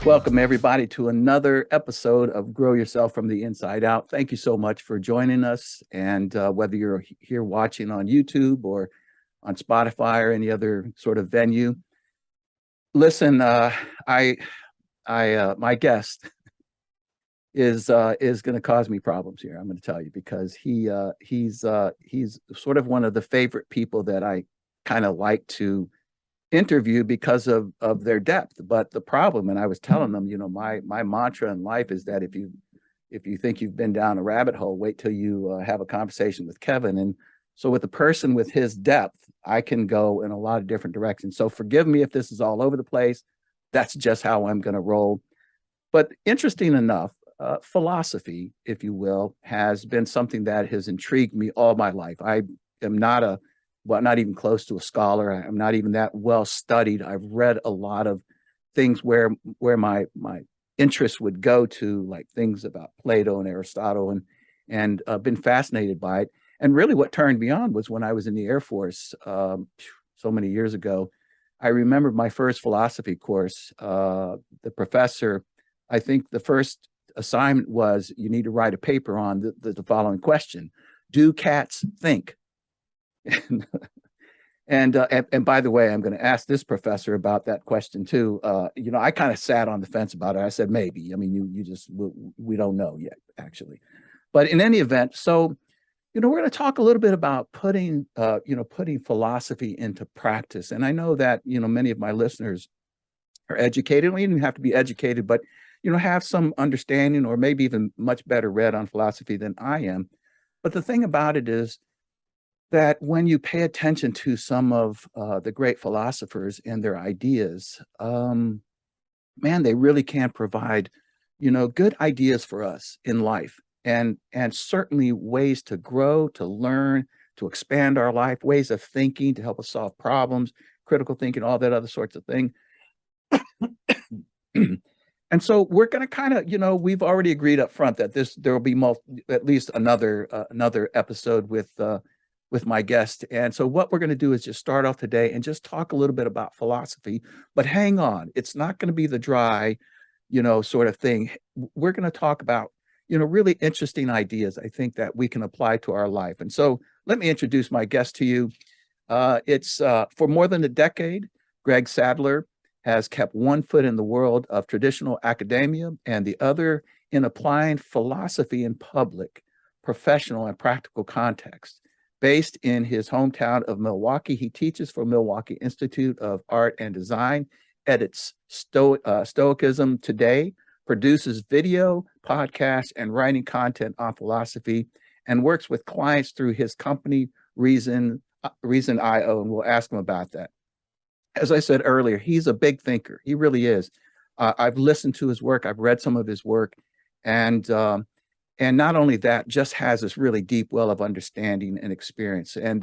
Welcome, everybody, to another episode of Grow Yourself from the Inside Out. Thank you so much for joining us. And whether you're here watching on YouTube or on Spotify or any other sort of venue, listen, my guest is going to cause me problems here. I'm going to tell you because he's sort of one of the favorite people that I kind of like to interview because of their depth. But the problem, and I was telling them, my mantra in life is that if you think you've been down a rabbit hole, wait till you have a conversation with Kevin. And so with a person with his depth, I can go in a lot of different directions. So forgive me if this is all over the place. That's just how I'm going to roll. But interesting enough, philosophy, if you will, has been something that has intrigued me all my life. I am not even close to a scholar. I'm not even that well studied. I've read a lot of things where my interest would go to, like things about Plato and Aristotle, and been fascinated by it. And really what turned me on was when I was in the Air Force so many years ago. I remember my first philosophy course. The professor, I think the first assignment was you need to write a paper on the following question: do cats think? And by the way, I'm going to ask this professor about that question too. I kind of sat on the fence about it. I said maybe. I mean, we don't know yet, actually. But in any event, so we're going to talk a little bit about putting philosophy into practice. And I know that many of my listeners are educated. We don't even have to be educated, but have some understanding or maybe even much better read on philosophy than I am. But the thing about it is that when you pay attention to some of the great philosophers and their ideas, man, they really can provide, good ideas for us in life, and certainly ways to grow, to learn, to expand our life, ways of thinking to help us solve problems, critical thinking, all that other sorts of thing. And so we're going to kind of, we've already agreed up front that there will be at least another episode with my guest. And so what we're going to do is just start off today and just talk a little bit about philosophy, but hang on, it's not going to be the dry, sort of thing. We're going to talk about, really interesting ideas, I think, that we can apply to our life. And so let me introduce my guest to you. It's for more than a decade, Greg Sadler has kept one foot in the world of traditional academia and the other in applying philosophy in public, professional, and practical context. Based in his hometown of Milwaukee, he teaches for Milwaukee Institute of Art and Design, edits Stoicism Today, produces video, podcasts, and writing content on philosophy, and works with clients through his company, ReasonIO, and we'll ask him about that. As I said earlier, he's a big thinker. He really is. I've listened to his work. I've read some of his work, and not only that, just has this really deep well of understanding and experience. And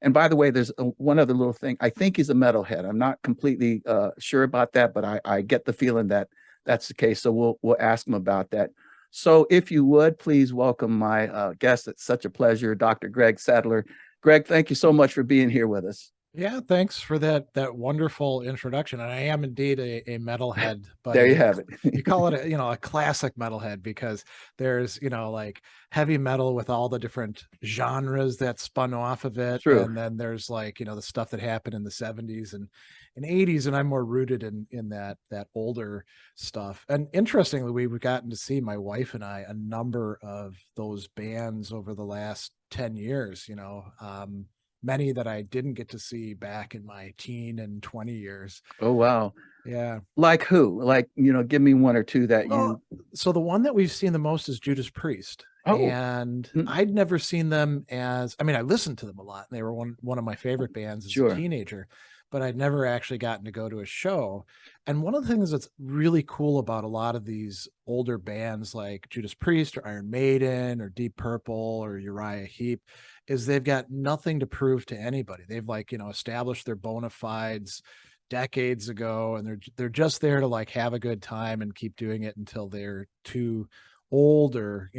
by the way, there's one other little thing. I think he's a metalhead. I'm not completely sure about that, but I get the feeling that that's the case. So we'll ask him about that. So if you would, please welcome my guest. It's such a pleasure, Dr. Greg Sadler. Greg, thank you so much for being here with us. Yeah, thanks for that wonderful introduction. And I am indeed a metalhead, but there you have it. You call it a classic metalhead because there's like heavy metal with all the different genres that spun off of it. True. And then there's the stuff that happened in the 70s and 80s, and I'm more rooted in that older stuff. And interestingly, we've gotten to see, my wife and I, a number of those bands over the last 10 years, many that I didn't get to see back in my teen and 20 years. Oh, wow. Yeah. Like who? Like, give me one or two that So the one that we've seen the most is Judas Priest. Oh. And I'd never seen them I listened to them a lot, and they were one of my favorite bands as a teenager, but I'd never actually gotten to go to a show. And one of the things that's really cool about a lot of these older bands like Judas Priest or Iron Maiden or Deep Purple or Uriah Heep is they've got nothing to prove to anybody. They've established their bona fides decades ago, and they're just there to have a good time and keep doing it until they're too old or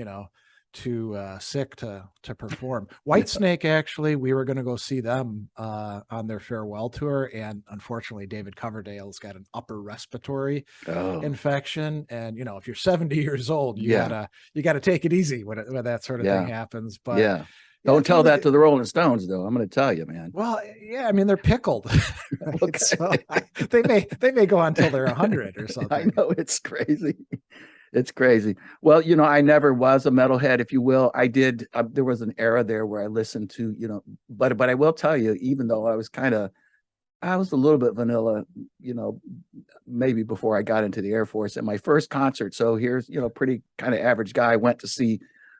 too sick to perform. Whitesnake, actually, we were going to go see them on their farewell tour, and unfortunately David Coverdale's got an upper respiratory infection, and you know, if you're 70 years old, you gotta take it easy when that sort of thing happens. But don't tell that to the Rolling Stones, though. I'm going to tell you, man. Well, yeah, I mean, they're pickled. Right? So they may go on till they're 100 or something. I know, it's crazy. It's crazy. Well, you know, I never was a metalhead, if you will. I did. There was an era there where I listened to, you know, but I will tell you, even though I was a little bit vanilla, you know, maybe before I got into the Air Force. And my first concert, so here's, you know, pretty kind of average guy, went to see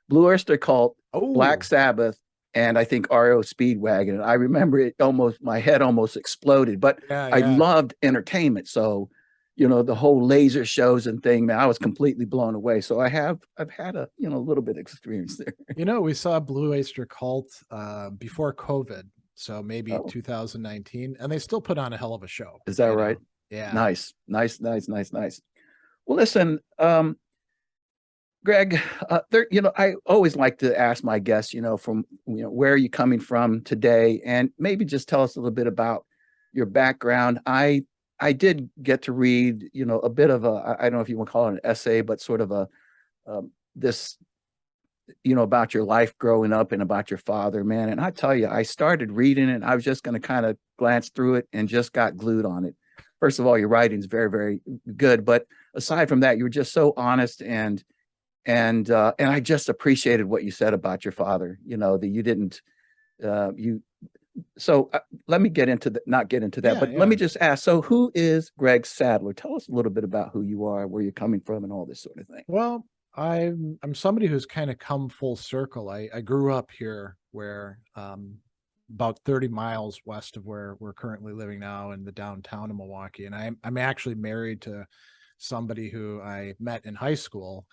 Blue Oyster Cult, Black Sabbath, and I think REO Speedwagon. And I remember it my head almost exploded, but I loved entertainment. So, you know, the whole laser shows and thing, man, I was completely blown away. So I've had a, you know, a little bit of experience there. You know, we saw Blue Oyster Cult before COVID. So maybe 2019, and they still put on a hell of a show. Is that right? Yeah. Nice. Well, listen, Greg, you know, I always like to ask my guests, you know, where are you coming from today, and maybe just tell us a little bit about your background. I did get to read, you know, a bit of I don't know if you want to call it an essay, but sort of this, you know, about your life growing up and about your father, man. And I tell you, I started reading it. I was just going to kind of glance through it and just got glued on it. First of all, your writing's very, very good. But aside from that, you were just so honest, and I just appreciated what you said about your father, you know, that you didn't, so let me not get into that, but let me just ask, so who is Greg Sadler? Tell us a little bit about who you are, where you're coming from, and all this sort of thing. Well, I'm somebody who's kind of come full circle. I grew up here, where about 30 miles west of where we're currently living now, in the downtown of Milwaukee. And I'm actually married to somebody who I met in high school.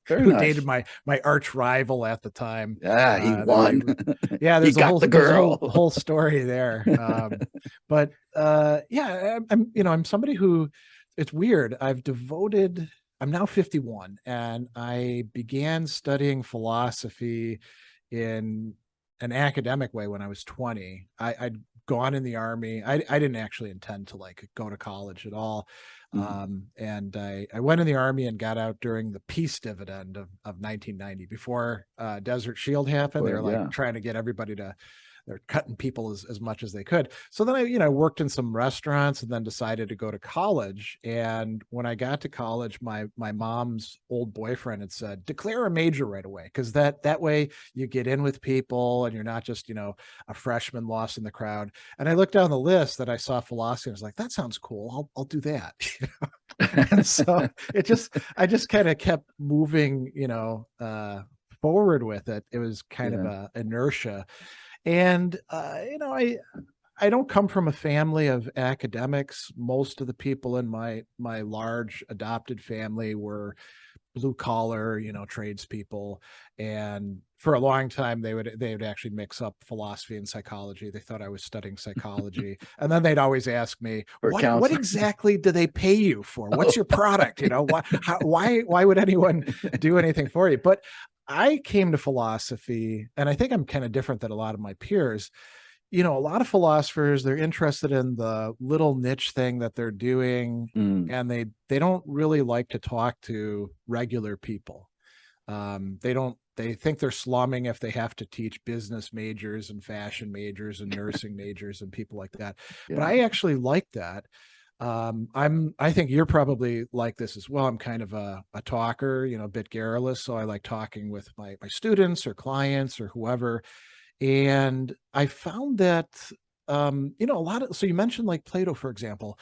Who dated my arch rival at the time. Yeah, he won. There's a whole story there. But I'm somebody who, it's weird. I'm now 51, and I began studying philosophy in an academic way when I was 20. I'd gone in the Army. I didn't actually intend to go to college at all. And I went in the Army and got out during the peace dividend of 1990, before Desert Shield happened. They were trying to get everybody they're cutting people as much as they could. So then I worked in some restaurants, and then decided to go to college. And when I got to college, my mom's old boyfriend had said, declare a major right away, because that way you get in with people and you're not just, a freshman lost in the crowd. And I looked down the list that I saw philosophy, and I was like, that sounds cool. I'll do that. And so I just kind of kept moving, forward with it. It was kind of a inertia. And, I don't come from a family of academics. Most of the people in my large adopted family were blue collar, tradespeople. And for a long time, they would actually mix up philosophy and psychology. They thought I was studying psychology. And then they'd always ask me, what exactly do they pay you for? What's your product? Why would anyone do anything for you? But I came to philosophy, and I think I'm kind of different than a lot of my peers. A lot of philosophers, they're interested in the little niche thing that they're doing, and they don't really like to talk to regular people. They think they're slumming if they have to teach business majors and fashion majors and nursing majors and people like that. Yeah. But I actually like that. I think you're probably like this as well. I'm kind of a talker, a bit garrulous. So I like talking with my students or clients or whoever. And I found that, so you mentioned like Plato, for example.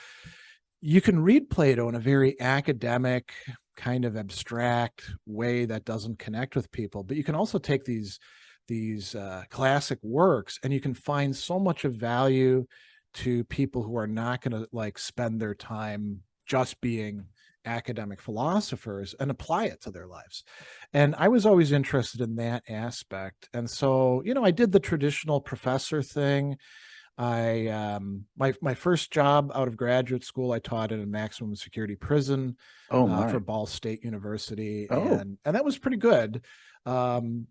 You can read Plato in a very academic, kind of abstract way that doesn't connect with people, but you can also take these classic works, and you can find so much of value to people who are not going to spend their time just being academic philosophers, and apply it to their lives. And I was always interested in that aspect. And so, I did the traditional professor thing. My first job out of graduate school, I taught in a maximum security prison Oh for my. Ball State University, Oh, and that was pretty good. Um,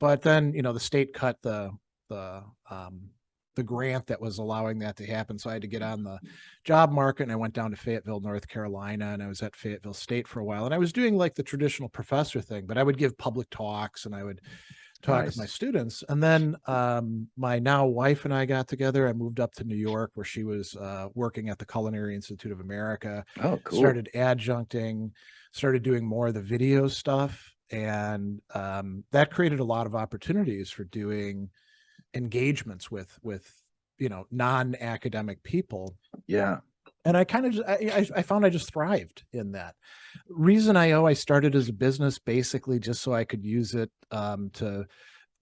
but then, the state cut the um, the grant that was allowing that to happen, so I had to get on the job market, and I went down to Fayetteville, North Carolina, and I was at Fayetteville State for a while, and I was doing like the traditional professor thing, but I would give public talks and I would talk with my nice. students. And then my now wife and I got together. I moved up to New York, where she was working at the Culinary Institute of America, Oh, cool. started adjuncting, started doing more of the video stuff. And that created a lot of opportunities for doing engagements with non-academic people. Yeah. And I kind of I found I just thrived in that. ReasonIO, I started as a business basically just so I could use it to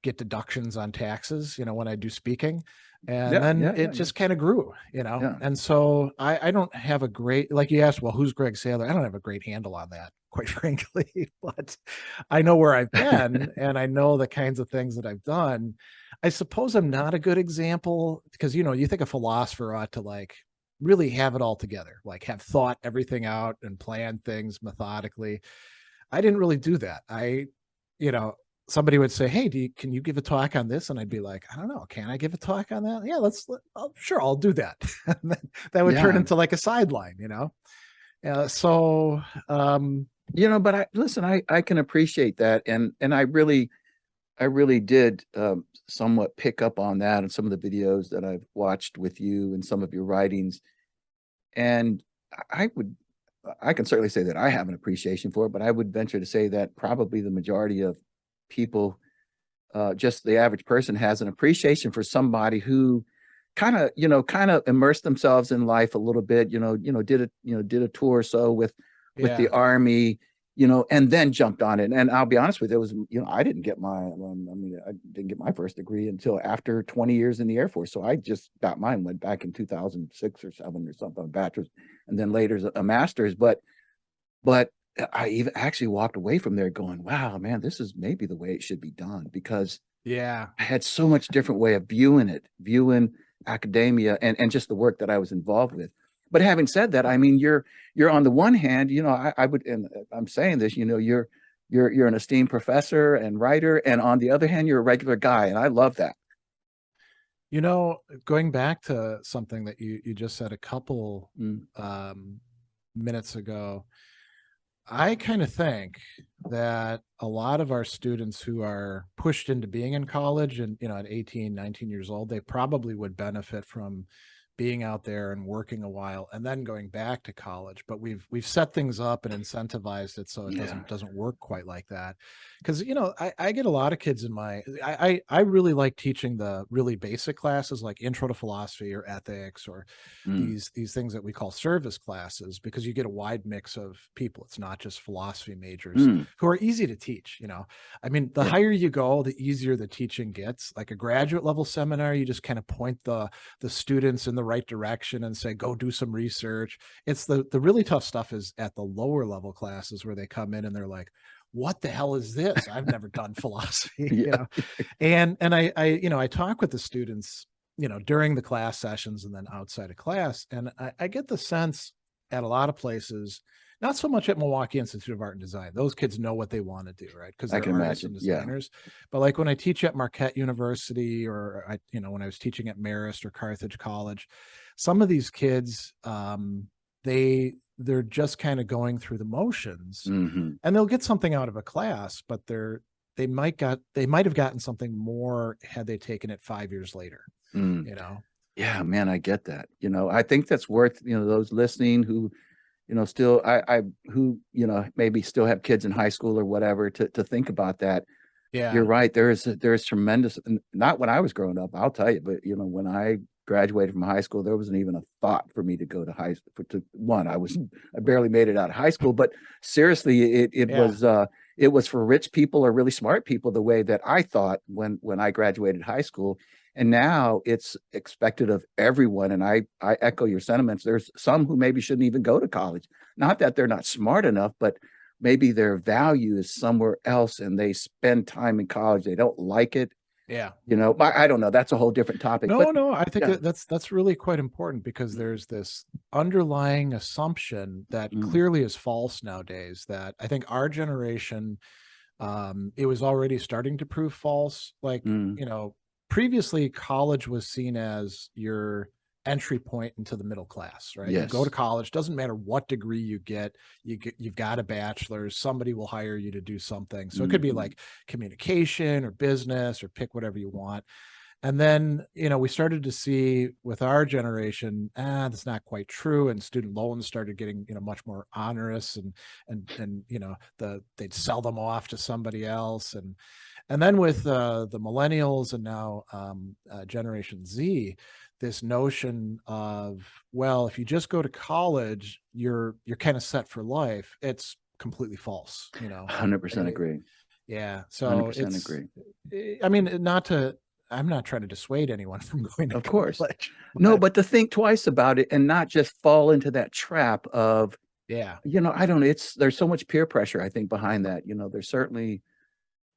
get deductions on taxes, when I do speaking. And Yeah. then Yeah. it Yeah. Yeah. just kind of grew, Yeah. And so I don't have a great, like you asked, well, who's Greg Sadler? I don't have a great handle on that, quite frankly, but I know where I've been and I know the kinds of things that I've done. I suppose I'm not a good example because, you think a philosopher ought to like really have it all together, like have thought everything out and plan things methodically. I didn't really do that. You know, Somebody would say, "Hey, can you give a talk on this?" And I'd be like, "I don't know. Can I give a talk on that? Yeah, sure, I'll do that." And then that would turn Yeah. into like a sideline. So, But I can appreciate that. And I really did somewhat pick up on that in some of the videos that I've watched with you and some of your writings. And I would, I can certainly say that I have an appreciation for it, but I would venture to say that probably the majority of people, just the average person, has an appreciation for somebody who kind of immersed themselves in life a little bit, did a tour or so with the yeah, army, and then jumped on it. And I'll be honest with you, it was, I didn't get I didn't get my first degree until after 20 years in the Air Force. So I just got mine, went back in 2006 or seven or something, a bachelor's, and then later a master's. But I even actually walked away from there going, wow, man, this is maybe the way it should be done, because yeah. I had so much different way of viewing academia and just the work that I was involved with. But having said that, I mean, you're on the one hand, I would, and I'm saying this, you're an esteemed professor and writer, and on the other hand, you're a regular guy, and I love that. Going back to something that you just said a couple Mm, minutes ago, I kind of think that a lot of our students who are pushed into being in college and, at 18, 19 years old, they probably would benefit from being out there and working a while and then going back to college. But we've set things up and incentivized it so it yeah. doesn't work quite like that. Because I get a lot of kids in I really like teaching the really basic classes like intro to philosophy or ethics or Mm, these things that we call service classes, because you get a wide mix of people. It's not just philosophy majors mm, who are easy to teach. I mean, the yeah. higher you go, the easier the teaching gets. Like a graduate level seminar, you just kind of point the students in the right direction and say, go do some research. It's the really tough stuff is at the lower level classes where they come in and they're like, what the hell is this? I've never done philosophy, Yeah. and I talk with the students, during the class sessions and then outside of class. And I get the sense at a lot of places, not so much at Milwaukee Institute of Art and Design. Those kids know what they want to do, right? Because I they're can artists and imagine. Yeah. designers. But like when I teach at Marquette University, or when I was teaching at Marist or Carthage College, some of these kids, they're just kind of going through the motions, Hmm. and they'll get something out of a class, but they might have gotten something more had they taken it 5 years later, Mm. you know. Yeah, man, I get that. I think that's worth, those listening who, still who, maybe still have kids in high school or whatever, to think about that. You're Yeah. right. There's tremendous, not when I was growing up, I'll tell you, but when I graduated from high school, there wasn't even a thought for me to go to high school. I barely made it out of high school, but seriously, Yeah. it was for rich people or really smart people, the way that I thought when I graduated high school. And now it's expected of everyone. And I echo your sentiments. There's some who maybe shouldn't even go to college. Not that they're not smart enough, but maybe their value is somewhere else and they spend time in college. They don't like it. Yeah. I don't know. That's a whole different topic, but No, I think yeah. that's really quite important, because there's this underlying assumption that Mm, clearly is false nowadays, that I think our generation, it was already starting to prove false. Like, mm, previously college was seen as your entry point into the middle class, right? You go to yes. college, doesn't matter what degree you've got a bachelor's, somebody will hire you to do something. So it could be Mhm. like communication or business, or pick whatever you want. And then, we started to see with our generation, that's not quite true. And student loans started getting, much more onerous, and they'd sell them off to somebody else. And then with the millennials, and now Generation Z, this notion of, well, if you just go to college, you're kind of set for life. It's completely false. 100% Eh, agree. yeah. So 100% agree. I mean, I'm not trying to dissuade anyone from going to Of course. college, No, but but to think twice about it and not just fall into that trap of, yeah. I don't know. There's so much peer pressure, I think, behind that. There's certainly,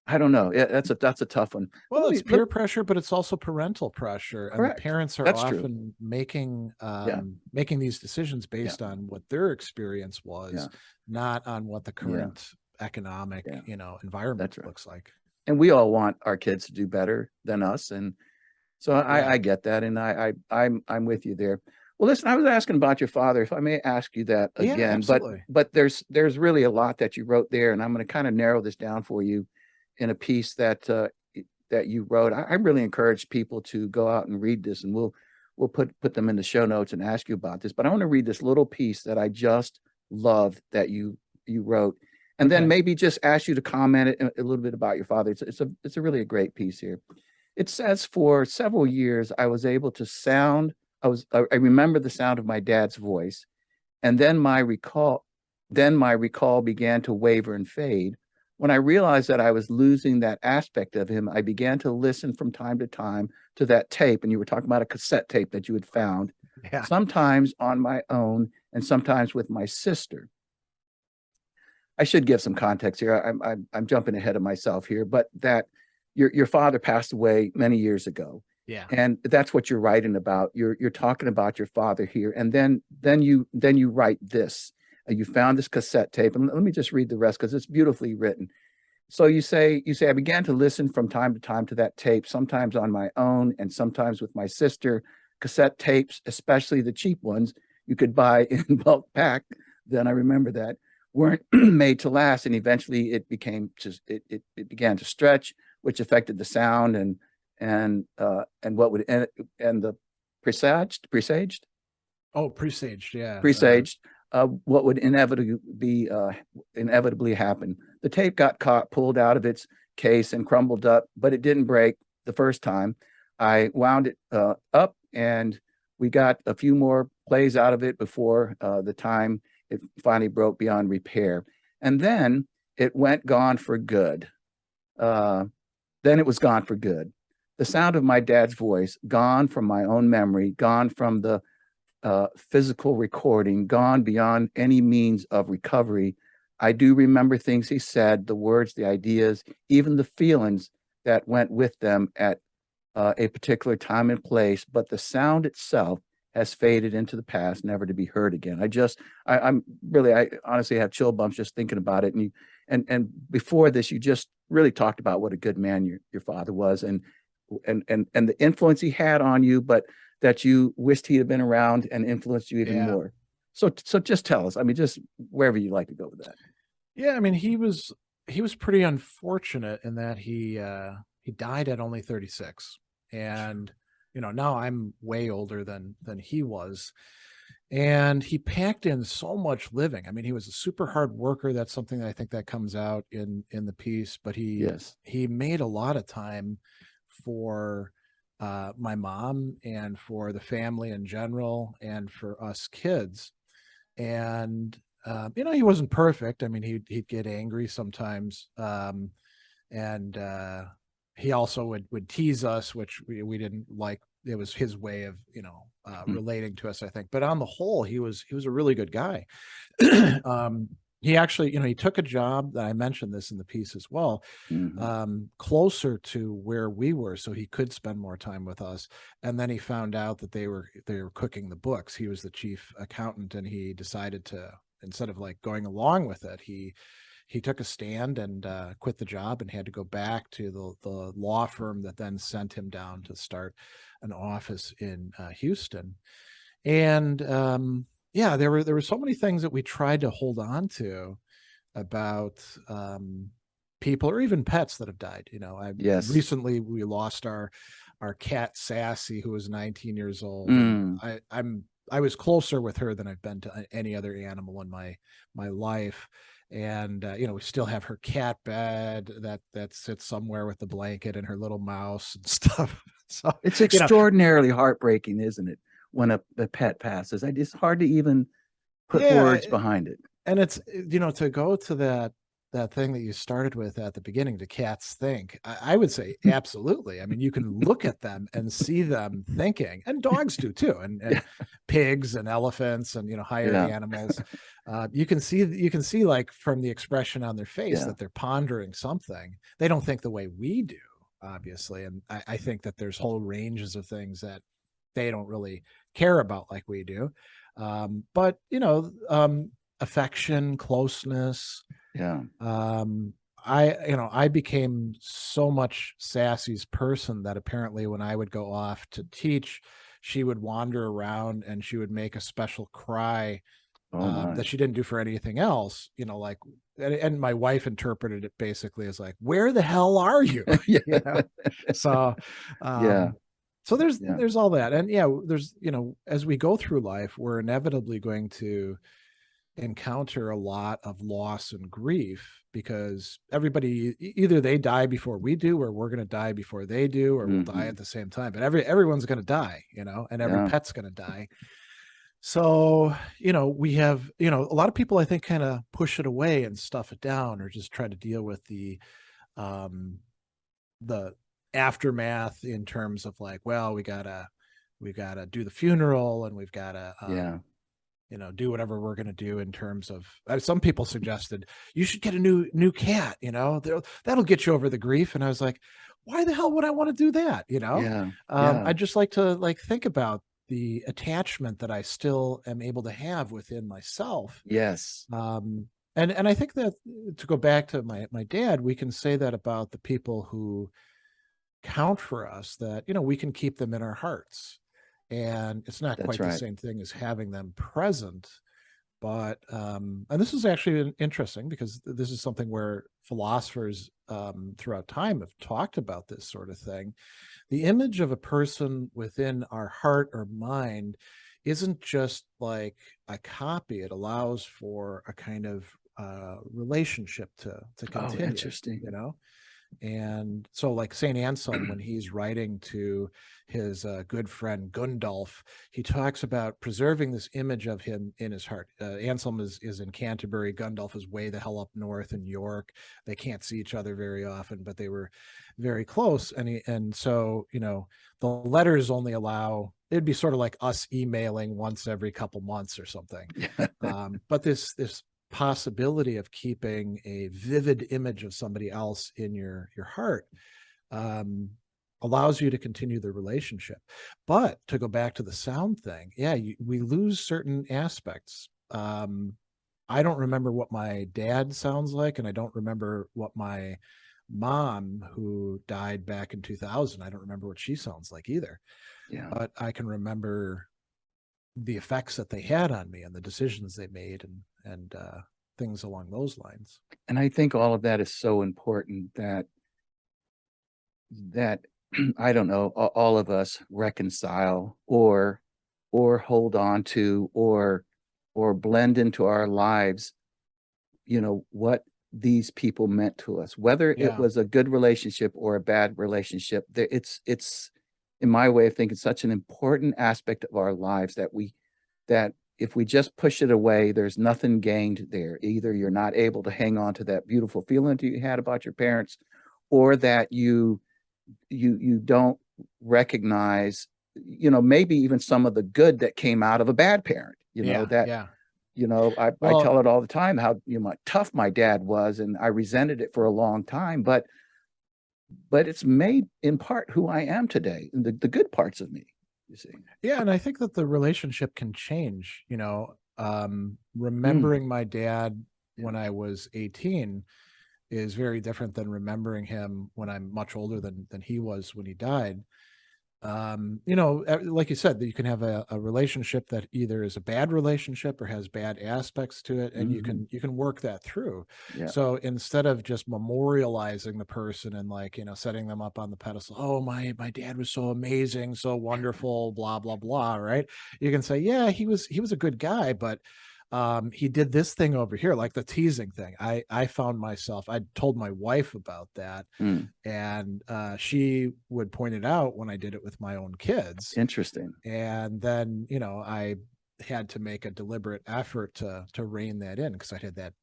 I don't know. Yeah, that's a tough one. But Well, it's peer pressure, but it's also parental pressure, and the correct. parents are That's true. often Yeah. making these decisions Yeah. based on what their experience Yeah. was, not on what the Yeah. current economic, Yeah. environment That's right. looks like. And we all want our kids to do better than us. And so Yeah. I get that. And I'm with you there. Well, listen, I was asking about your father, if I may ask you that Yeah, again, absolutely. but there's really a lot that you wrote there, and I'm going to kind of narrow this down for you in a piece that you wrote. I really encourage people to go out and read this, and we'll put them in the show notes and ask you about this. But I want to read this little piece that I just loved that you wrote, and then Okay. maybe just ask you to comment a little bit about your father. It's a really a great piece here. It says, for several years, I was able to sound. I remember the sound of my dad's voice, and then my recall began to waver and fade. When I realized that I was losing that aspect of him, I began to listen from time to time to that tape. And you were talking about a cassette tape that you had found, Yeah. sometimes on my own and sometimes with my sister. I should give some context here. I'm jumping ahead of myself here, but that your father passed away many years ago, Yeah. and that's what you're writing about. You're talking about your father here, and then you write this. You found this cassette tape, and let me just read the rest because it's beautifully written. So you say I began to listen from time to time to that tape, sometimes on my own and sometimes with my sister. Cassette tapes, especially the cheap ones you could buy in bulk pack. Then I remember that weren't made to last, and eventually it began to stretch, which affected the sound and what would and the presaged Oh, presaged. Yeah. presaged what would inevitably happen. The tape got caught, pulled out of its case, and crumbled up, but it didn't break the first time. I wound it up, and we got a few more plays out of it before the time it finally broke beyond repair. And then it went gone for good. Uh, then it was gone for good. The sound of my dad's voice, gone from my own memory, gone from the physical recording, gone beyond any means of recovery. I do remember things he said, the words, the ideas, even the feelings that went with them at a particular time and place, but the sound itself has faded into the past, never to be heard again. I honestly have chill bumps just thinking about it. And before this, you just really talked about what a good man your father was, and the influence he had on you, but that you wished he'd have been around and influenced you even Yeah. more. So just tell us. I mean, just wherever you like to go with that. Yeah. I mean, he was pretty unfortunate in that he died at only 36. And now I'm way older than he was. And he packed in so much living. I mean, he was a super hard worker. That's something that I think that comes out in the piece. But he Yes. he made a lot of time for my mom, and for the family in general, and for us kids. And he wasn't perfect. I mean, he'd get angry sometimes, and he also would tease us, which we didn't like. It was his way of Hmm. relating to us, I think. But on the whole, he was a really good guy. he actually, he took a job that I mentioned this in the piece as well, closer to where we were, so he could spend more time with us. And then he found out that they were cooking the books. He was the chief accountant, and he decided to, instead of like going along with it, he took a stand and quit the job and had to go back to the law firm that then sent him down to start an office in Houston. And yeah, there were so many things that we tried to hold on to about people or even pets that have died. Yes. Recently we lost our cat Sassy, who was 19 years old. Mm. And I was closer with her than I've been to any other animal in my life. And we still have her cat bed that sits somewhere with the blanket and her little mouse and stuff. So it's extraordinarily heartbreaking, isn't it, when a pet passes? It's hard to even put words behind it. And it's, to go to that thing that you started with at the beginning, do cats think? I would say absolutely. I mean, you can look at them and see them thinking, and dogs do too, and pigs and elephants and higher animals. You can see like from the expression on their face that they're pondering something. They don't think the way we do, obviously, and I think that there's whole ranges of things that they don't really care about like we do. But affection, closeness. Yeah. I became so much Sassy's person that apparently when I would go off to teach, she would wander around and she would make a special cry that she didn't do for anything else, like, and my wife interpreted it basically as like, where the hell are you? So so there's all that. And there's, as we go through life, we're inevitably going to encounter a lot of loss and grief, because everybody, either they die before we do, or we're going to die before they do, or we'll die at the same time. But everyone's going to die, and every pet's going to die. So, we have, a lot of people, I think, kind of push it away and stuff it down, or just try to deal with the aftermath in terms of like, well, we gotta do the funeral, and we've gotta do whatever we're going to do in terms of, some people suggested you should get a new cat, that'll get you over the grief. And I was like, why the hell would I want to do that? I just like to think about the attachment that I still am able to have within myself. Yes. And I think that, to go back to my dad, we can say that about the people who count for us, that, we can keep them in our hearts. And it's not quite the same thing as having them present. But and this is actually interesting, because this is something where philosophers throughout time have talked about this sort of thing. The image of a person within our heart or mind isn't just like a copy. It allows for a kind of relationship to continue. Oh, interesting. And so, like St. Anselm, when he's writing to his good friend Gundulf, he talks about preserving this image of him in his heart. Anselm is in Canterbury. Gundulf is way the hell up north in York. They can't see each other very often, but they were very close. And so, the letters only allow, it'd be sort of like us emailing once every couple months or something. But this possibility of keeping a vivid image of somebody else in your heart allows you to continue the relationship. But to go back to the sound thing, we lose certain aspects. I don't remember what my dad sounds like, and I don't remember what my mom, who died back in 2000, I don't remember what she sounds like either. But I can remember the effects that they had on me and the decisions they made, and things along those lines. And I think all of that is so important that I don't know, all of us reconcile or hold on to or blend into our lives, what these people meant to us, whether it was a good relationship or a bad relationship. It's in my way of thinking, such an important aspect of our lives that if we just push it away, there's nothing gained there. Either you're not able to hang on to that beautiful feeling that you had about your parents, or that you don't recognize, maybe even some of the good that came out of a bad parent, I Well, tell it all the time how tough my dad was, and I resented it for a long time, but it's made in part who I am today, and the good parts of me, you see. yeah, and I think that the relationship can change, Mm, remembering my dad yeah. when I was 18 is very different than remembering him when I'm much older than he was when he died. Like you said, that you can have a relationship that either is a bad relationship or has bad aspects to it, and Hmm. you can work that through. Yeah. So instead of just memorializing the person and setting them up on the pedestal, oh, my dad was so amazing, so wonderful, blah blah blah, right? You can say, yeah, he was a good guy, but he did this thing over here, like the teasing thing. I found myself, I told my wife about that, Mm, and she would point it out when I did it with my own kids. interesting. And then I had to make a deliberate effort to rein that in, because I had that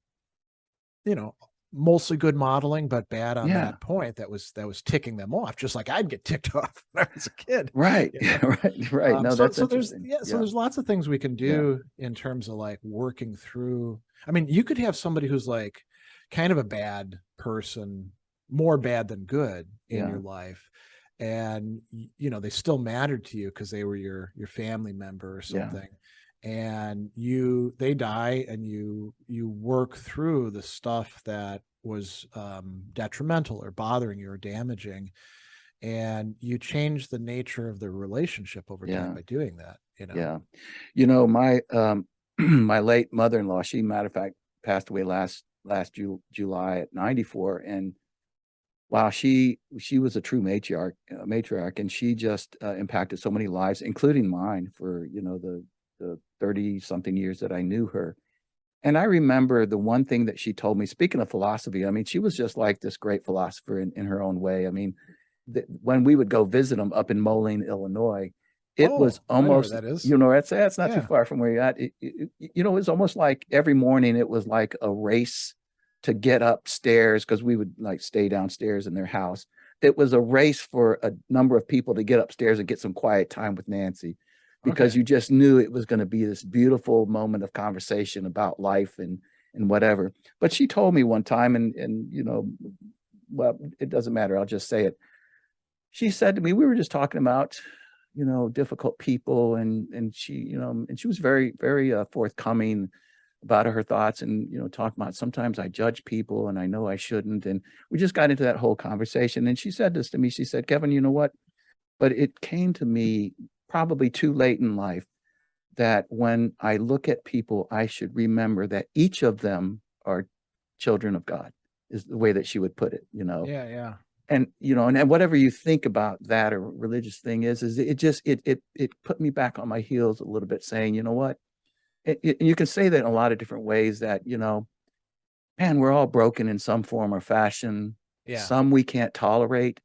you know mostly good modeling but bad on Yeah. that point that was ticking them off, just like I'd get ticked off when I was a kid. Right. you know Yeah. Right. Right. No, so that's so there's interesting. yeah so Yeah. there's lots of things we can Yeah. do in terms of like working through. I mean, you could have somebody who's like kind of a bad person, more bad than good in Yeah. your life, and they still mattered to you because they were your family member or Yeah. something, and they die, and you work through the stuff that was detrimental or bothering you or damaging, and you change the nature of the relationship over time Yeah. by doing that. Yeah. My my late mother-in-law, she matter of fact passed away last July at 94, and wow, she was a true matriarch, and she just impacted so many lives, including mine, for the 30 something years that I knew her. And I remember the one thing that she told me, speaking of philosophy, I mean, she was just like this great philosopher in her own way. I mean, when we would go visit them up in Moline, Illinois, it was Oh, I know where almost, that is. it's not too Yeah. far from where you're at. It was almost like every morning it was like a race to get upstairs, because we would like stay downstairs in their house. It was a race for a number of people to get upstairs and get some quiet time with Nancy, because Okay. you just knew it was going to be this beautiful moment of conversation about life and whatever. But she told me one time, and well, it doesn't matter, I'll just say it. She said to me, we were just talking about difficult people, and she was very very forthcoming about her thoughts, and talking about, sometimes I judge people and I know I shouldn't, and we just got into that whole conversation, and she said this to me. She said, Kevin, you know what, but it came to me probably too late in life that when I look at people, I should remember that each of them are children of God, is the way that she would put it. Yeah, yeah. And whatever you think about that or religious thing is it just it put me back on my heels a little bit, saying, you know what, you can say that in a lot of different ways, that man, we're all broken in some form or fashion. Yeah. Some we can't tolerate,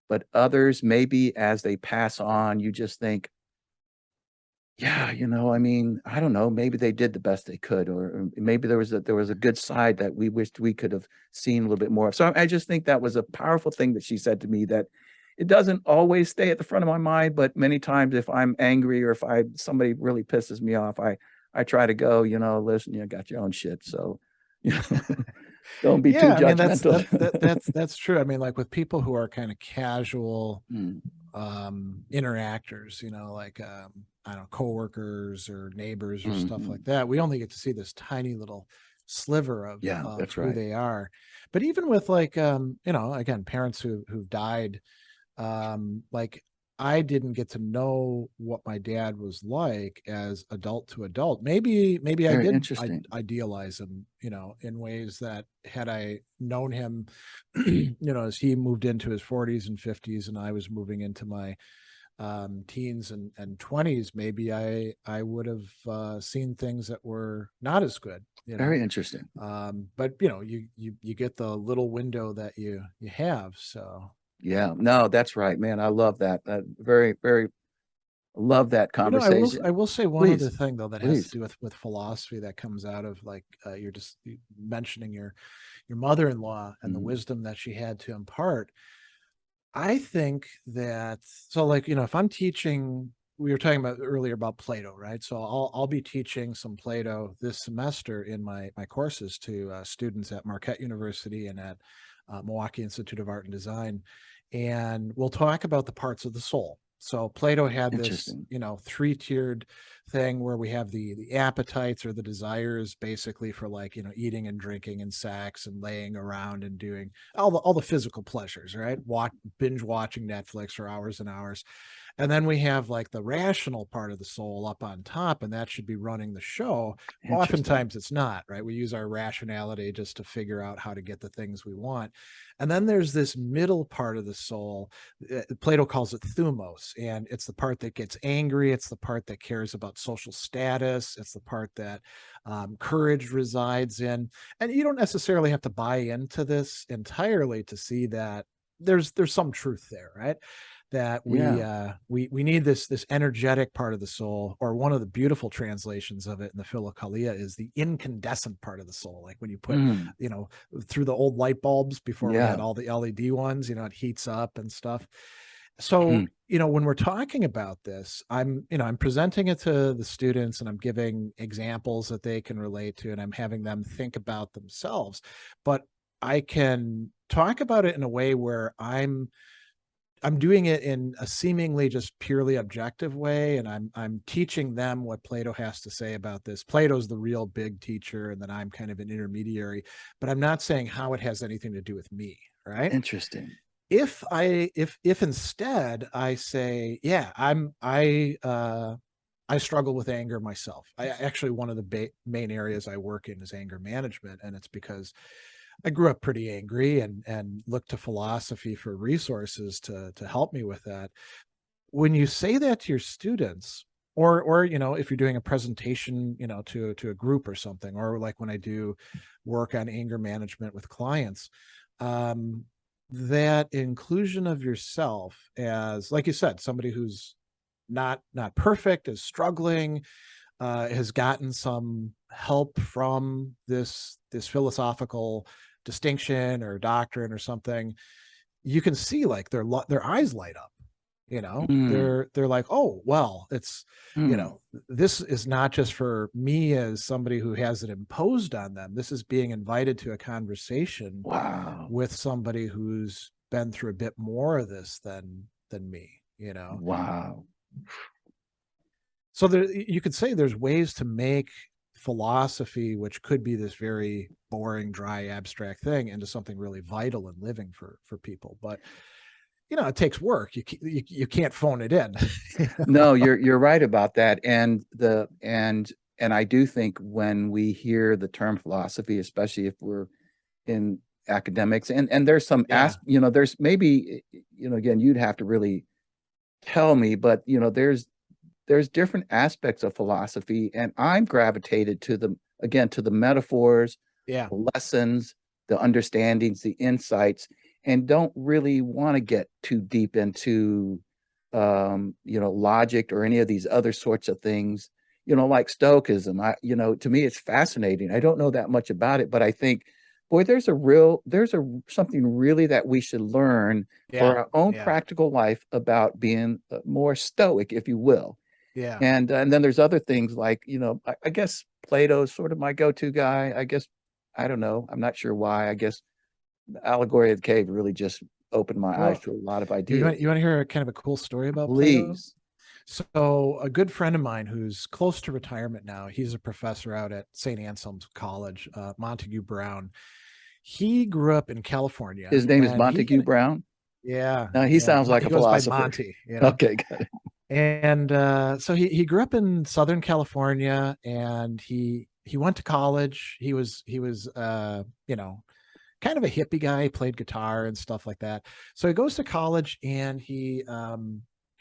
but others, maybe as they pass on, you just think, yeah, I mean, I don't know, maybe they did the best they could, or maybe there was a good side that we wished we could have seen a little bit more of. So I just think that was a powerful thing that she said to me, that it doesn't always stay at the front of my mind, but many times if I'm angry, or if somebody really pisses me off, I try to go, listen, you got your own shit. So, you know, don't be too Yeah, I mean, that's judgmental. that, that that's that's true. I mean, like with people who are kind of casual Mm, interactors, like I don't know, coworkers or neighbors or stuff like mhm. that, we only get to see this tiny little sliver of Yeah, of that's who right. they are. But even with like again, parents who've died, like I didn't get to know what my dad was like as adult to adult. Maybe I Very did interesting. idealize him, in ways that, had I known him, as he moved into his 40s and 50s and I was moving into my teens and 20s, maybe I would have seen things that were not as good. Very interesting. But you get the little window that you have. So Yeah, no, that's right, man. I love that. Very, very love that I will conversation. I will say one other Please, thing though that has to please. do with philosophy that comes out of like you're just mentioning your mother-in-law and the Mhm. wisdom that she had to impart. I think that, so like, if I'm teaching we were talking about earlier about Plato, right? So I'll be teaching some Plato this semester in my courses to students at Marquette University and at Milwaukee Institute of Art and Design, and we'll talk about the parts of the soul. So Plato had this, Interesting. three-tiered thing where we have the appetites or the desires, basically for like, eating and drinking and sex and laying around and doing all the physical pleasures, right? Binge watching Netflix for hours and hours. And then we have like the rational part of the soul up on top, and that should be running the show. Interesting. Oftentimes it's not, right? We use our rationality just to figure out how to get the things we want. And then there's this middle part of the soul. Plato calls it thumos, and it's the part that gets angry. It's the part that cares about social status. It's the part that courage resides in. And you don't necessarily have to buy into this entirely to see that there's some truth there, right? That we need this energetic part of the soul, or one of the beautiful translations of it in the Philokalia is the incandescent part of the soul. Like when you put, Mm, through the old light bulbs before we had yeah. all the LED ones, it heats up and stuff. So, Mm, when we're talking about this, I'm presenting it to the students and I'm giving examples that they can relate to, and I'm having them think about themselves. But I can talk about it in a way where I'm doing it in a seemingly just purely objective way, and I'm teaching them what Plato has to say about this. Plato's the real big teacher, and then I'm kind of an intermediary, but I'm not saying how it has anything to do with me, right? interesting. If instead I say, yeah, I struggle with anger myself. I actually, one of the main areas I work in is anger management, and it's because I grew up pretty angry and looked to philosophy for resources to help me with that. When you say that to your students, or if you're doing a presentation, to a group or something, or like when I do work on anger management with clients, um, that inclusion of yourself as, like you said, somebody who's not perfect, is struggling, has gotten some help from this philosophical distinction or doctrine or something, you can see like their eyes light up. Mm, They're like, oh well, it's mm, this is not just for me as somebody who has it imposed on them. This is being invited to a conversation wow. with somebody who's been through a bit more of this than me. Wow. So you could say there's ways to make philosophy, which could be this very boring, dry, abstract thing, into something really vital and living for people. But it takes work. You can't phone it in. No, you're right about that. And I do think when we hear the term philosophy, especially if we're in academics, and there's some Yeah, there's maybe, again, you'd have to really tell me, but there's different aspects of philosophy, and I'm gravitated to the metaphors, yeah, the lessons, the understandings, the insights, and don't really want to get too deep into logic or any of these other sorts of things, like Stoicism. To me, it's fascinating. I don't know that much about it, but I think, boy, there's something really that we should learn yeah, for our own yeah, practical life about being more stoic, if you will. yeah. And then there's other things like, I guess Plato is sort of my go-to guy. I guess, I don't know. I'm not sure why. I guess the allegory of the cave really just opened my eyes Well, to a lot of you want ideas. you want to hear a kind of a cool story about Plato? Please. So a good friend of mine who's close to retirement now, he's a professor out at St. Anselm's College, Montague Brown. He grew up in California, His name is and Montague Brown. yeah, No, he yeah, sounds like he a goes by philosopher. Monty. Okay, got it. And so he grew up in Southern California, and he went to college. He was kind of a hippie guy. He played guitar and stuff like that. So he goes to college, and he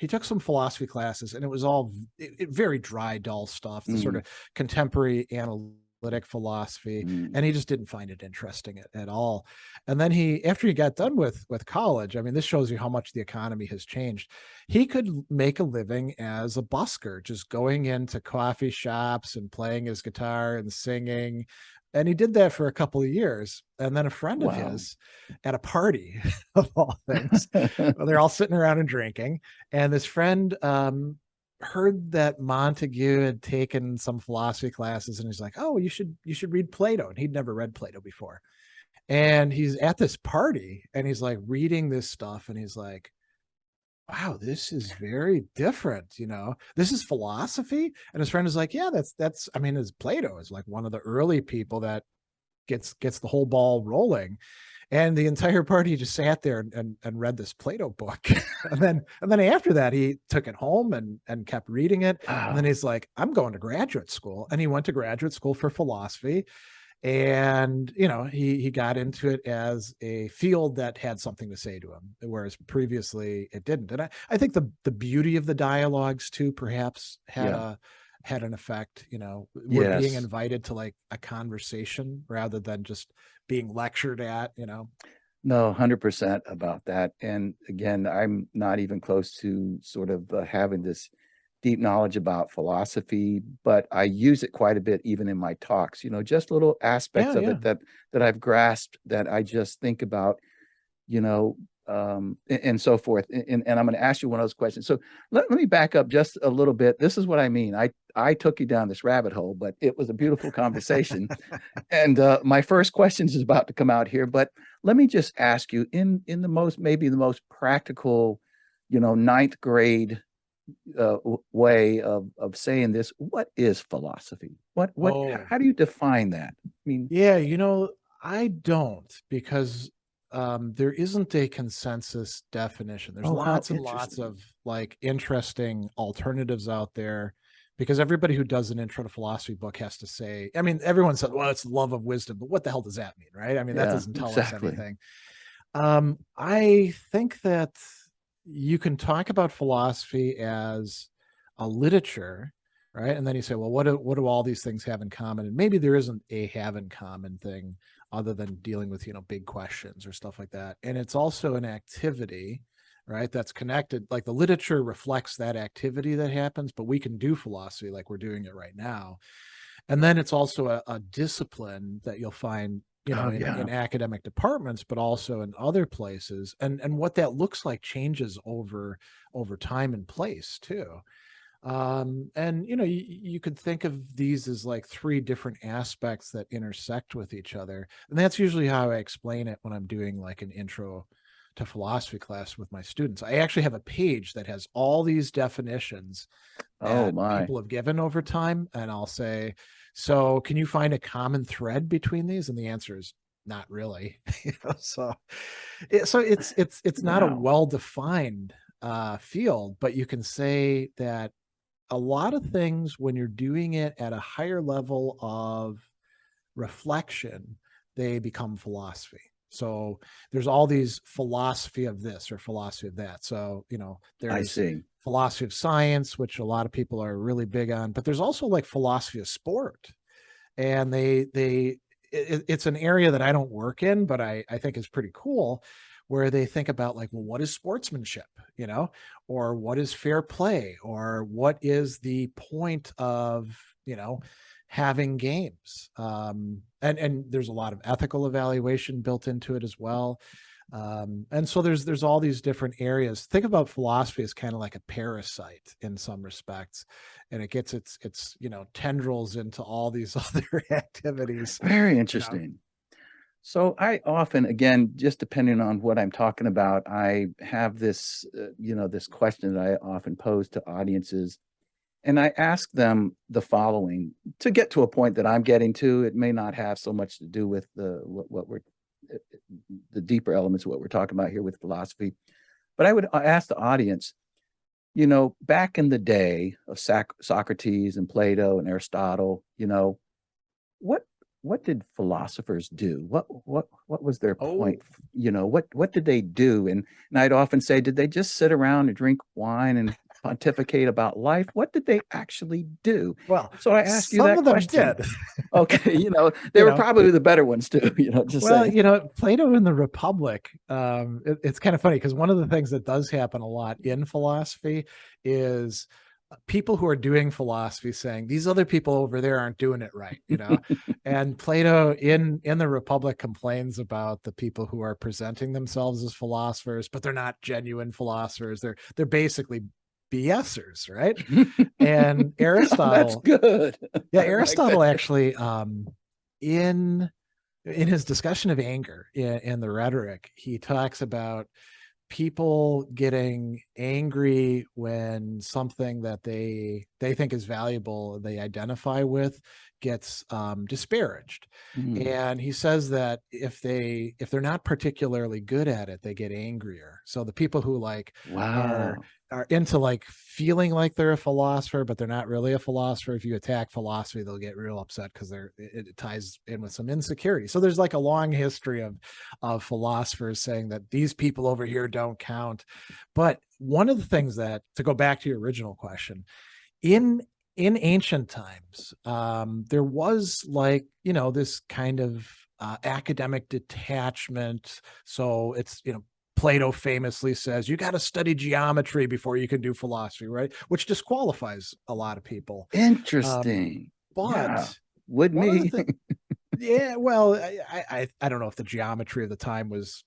took some philosophy classes, and it was all very dry, dull stuff, the sort Mm, of contemporary analytic philosophy, mm. and he just didn't find it interesting at all. And then after he got done with college, I mean, this shows you how much the economy has changed. He could make a living as a busker, just going into coffee shops and playing his guitar and singing. And he did that for a couple of years. And then a friend of Wow. his at a party, of all things, well, they're all sitting around and drinking. And this friend heard that Montague had taken some philosophy classes, and he's like, "Oh, you should read Plato," and he'd never read Plato before. And he's at this party, and he's like reading this stuff, and he's like, wow, this is very different. This is philosophy. And his friend is like, yeah, that's I mean, as Plato is like one of the early people that gets the whole ball rolling. And the entire party just sat there and read this Plato book. and then after that, he took it home and kept reading it. And then he's like, I'm going to graduate school. And he went to graduate school for philosophy. And he got into it as a field that had something to say to him, whereas previously it didn't. And I think the beauty of the dialogues too perhaps had an effect. We're being Yes. invited to like a conversation rather than just being lectured at. No, 100% about that. And again, I'm not even close to sort of having this deep knowledge about philosophy, but I use it quite a bit even in my talks, just little aspects of it that I've grasped that I just think about, and so forth. And I'm going to ask you one of those questions. So let me back up just a little bit. This is what I mean. I took you down this rabbit hole, but it was a beautiful conversation. And my first question is about to come out here, but let me just ask you in maybe the most practical, ninth grade way of saying this, what is philosophy? How do you define that? I mean, yeah, I don't, because there isn't a consensus definition. There's lots and lots of like interesting alternatives out there, because everybody who does an intro to philosophy book has to say, I mean, everyone said, well, it's love of wisdom, but what the hell does that mean? Right. I mean, that doesn't tell us anything. I think that you can talk about philosophy as a literature, right? And then you say, well, what do all these things have in common? And maybe there isn't a have in common thing other than dealing with, big questions or stuff like that. And it's also an activity, right? That's connected. Like the literature reflects that activity that happens, but we can do philosophy like we're doing it right now. And then it's also a discipline that you'll find in academic departments, but also in other places. And what that looks like changes over time and place too. And you could think of these as like three different aspects that intersect with each other. And that's usually how I explain it when I'm doing like an intro to philosophy class with my students. I actually have a page that has all these definitions that people have given over time. And I'll say, so can you find a common thread between these? And the answer is not really. So it's not a well-defined field, but you can say that a lot of things, when you're doing it at a higher level of reflection, they become philosophy. So there's all these philosophy of this or philosophy of that. So, there's philosophy of science, which a lot of people are really big on, but there's also like philosophy of sport. And it's an area that I don't work in, but I think is pretty cool, where they think about like, well, what is sportsmanship, or what is fair play, or what is the point of, having games. And there's a lot of ethical evaluation built into it as well. And so there's all these different areas. Think about philosophy as kind of like a parasite in some respects, and it gets its tendrils into all these other activities. Very interesting. So I often, again, just depending on what I'm talking about, I have this, this question that I often pose to audiences, and I ask them the following to get to a point that I'm getting to. It may not have so much to do with the deeper elements of what we're talking about here with philosophy, but I would ask the audience, back in the day of Socrates and Plato and Aristotle, what did philosophers do? What was their point? What did they do? And I'd often say, did they just sit around and drink wine and pontificate about life? What did they actually do? Well, so I ask you that question. Did. Okay, they were probably the better ones too. Plato in the Republic. It's kind of funny because one of the things that does happen a lot in philosophy is people who are doing philosophy saying these other people over there aren't doing it right, and Plato in the Republic complains about the people who are presenting themselves as philosophers, but they're not genuine philosophers. They're basically BSers, right? And Oh, that's Aristotle, good. yeah, I like Aristotle that. actually, in his discussion of anger in the rhetoric, he talks about people getting angry when something that they think is valuable, they identify with, gets disparaged. Mm, And he says that if they're not particularly good at it, they get angrier. So the people who like are wow. are into like feeling like they're a philosopher, but they're not really a philosopher. If you attack philosophy, they'll get real upset because it ties in with some insecurity. So there's like a long history of philosophers saying that these people over here don't count. But one of the things that, to go back to your original question, in in ancient times, there was like, this kind of academic detachment. So it's, Plato famously says, you got to study geometry before you can do philosophy, right? Which disqualifies a lot of people. Um, Interesting. Yeah. but Would one of the me. things, yeah, well, I don't know if the geometry of the time was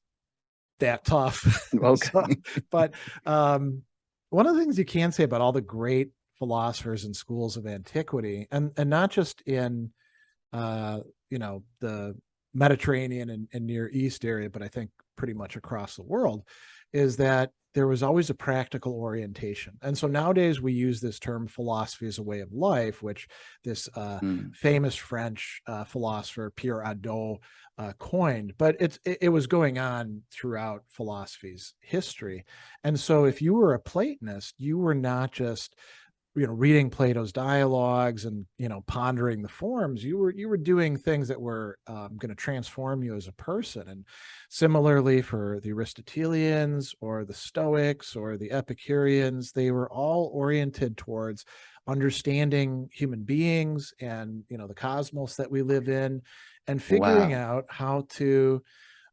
that tough. So, Okay. but one of the things you can say about all the great philosophers and schools of antiquity, and not just in uh, the Mediterranean and Near East area, but I think pretty much across the world, is that there was always a practical orientation. And so nowadays we use this term philosophy as a way of life, which this Mm, famous French philosopher Pierre Hadot coined, but it was going on throughout philosophy's history. And so if you were a Platonist, you were not just reading Plato's dialogues and pondering the forms. You were doing things that were going to transform you as a person. And similarly for the Aristotelians or the Stoics or the Epicureans, they were all oriented towards understanding human beings and the cosmos that we live in, and figuring wow. out how to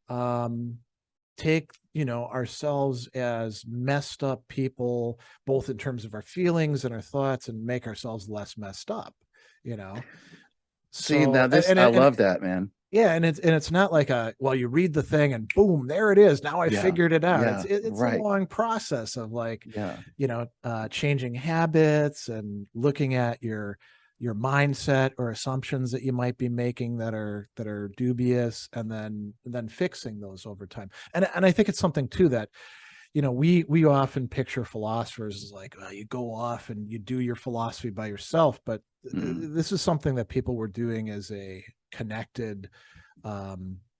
um, take ourselves as messed up people, both in terms of our feelings and our thoughts, and make ourselves less messed up you know See, so now this, I love that, man. yeah, and it's not like you read the thing and boom, there it is, now I Yeah. figured it out. it's Yeah. it, it's a Right. long process of like Yeah. changing habits and looking at your mindset or assumptions that you might be making that are dubious, and then fixing those over time. And I think it's something too that we often picture philosophers as like, you go off and you do your philosophy by yourself, but Mm, this is something that people were doing as a connected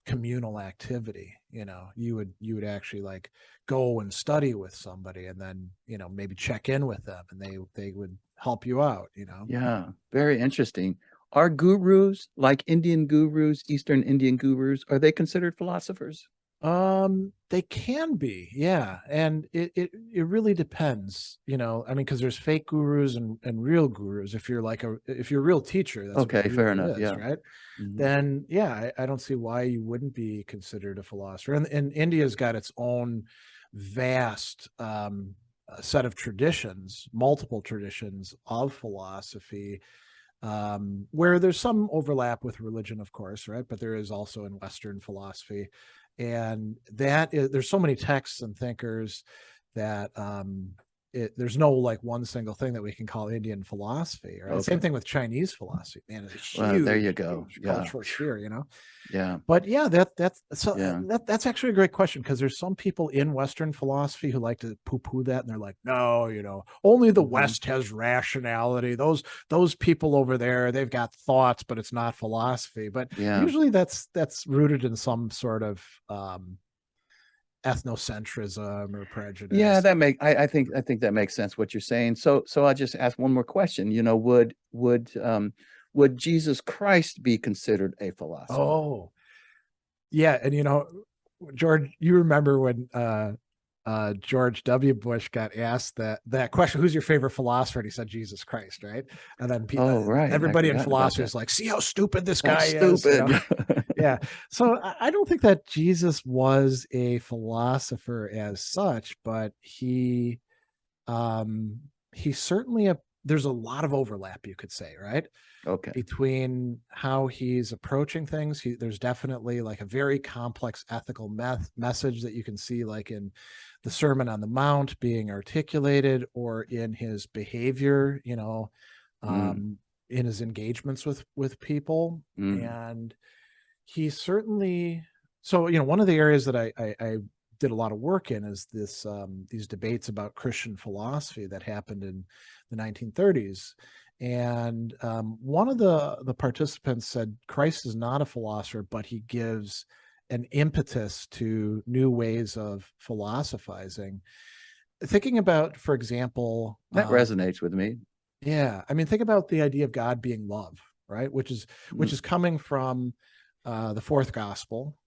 communal activity. You would actually like go and study with somebody, and then maybe check in with them, and they would help you out. yeah. Very interesting. Are gurus like Indian gurus, Eastern Indian gurus, are they considered philosophers? They can be, yeah. And it really depends, I mean, because there's fake gurus and real gurus. If you're a real teacher, that's what a Okay, fair guru enough. is, Yeah. right? Mhm. Then yeah, I don't see why you wouldn't be considered a philosopher. And India's got its own vast set of traditions, multiple traditions of philosophy, where there's some overlap with religion, of course, right? But there is also in Western philosophy, and there's so many texts and thinkers that there's no like one single thing that we can call Indian philosophy, right? Same Okay. thing with Chinese philosophy. Man, it's a Well, there huge, you go. huge Yeah. cultural sphere. Yeah. But yeah, Yeah. that's actually a great question, because there's some people in Western philosophy who like to poo-poo that, and they're like, no, only the Mhm. West has rationality. Those people over there, they've got thoughts, but it's not philosophy. But Yeah. usually that's rooted in some sort of ethnocentrism or Yeah, prejudice. I think that makes sense what you're saying. So I'll just ask one more question. Would Jesus Christ be considered a philosopher? Oh, yeah, and George, you remember when George W. Bush got asked that question, "Who's your favorite philosopher?" And he said Jesus Christ, right? And then Oh, right. I'd everybody in forgotten about philosophy that. is like, "See how stupid this That's guy is," stupid. Yeah. So I don't think that Jesus was a philosopher as such, but he certainly there's a lot of overlap, you could say, right? Okay. Between how he's approaching things. There's definitely like a very complex ethical message that you can see like in the Sermon on the Mount being articulated, or in his behavior, in his engagements with people. And he certainly, so, one of the areas that I did a lot of work in is these debates about Christian philosophy that happened in the 1930s. And one of the participants said Christ is not a philosopher, but he gives an impetus to new ways of philosophizing. Thinking about, for example, that resonates with me. Yeah, I mean, think about the idea of God being love, right? Which is coming from the fourth gospel,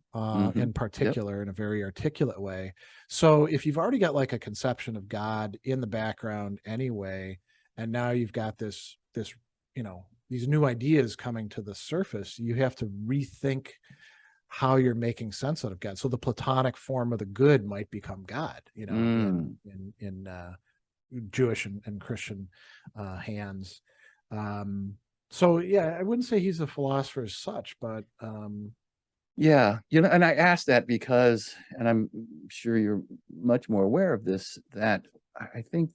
in particular, in a very articulate way. So if you've already got like a conception of God in the background anyway, and now you've got this these new ideas coming to the surface, you have to rethink how you're making sense out of God. So the Platonic form of the good might become God, in Jewish and Christian hands. So yeah, I wouldn't say he's a philosopher as such, but yeah, and I asked that because, and I'm sure you're much more aware of this, that I think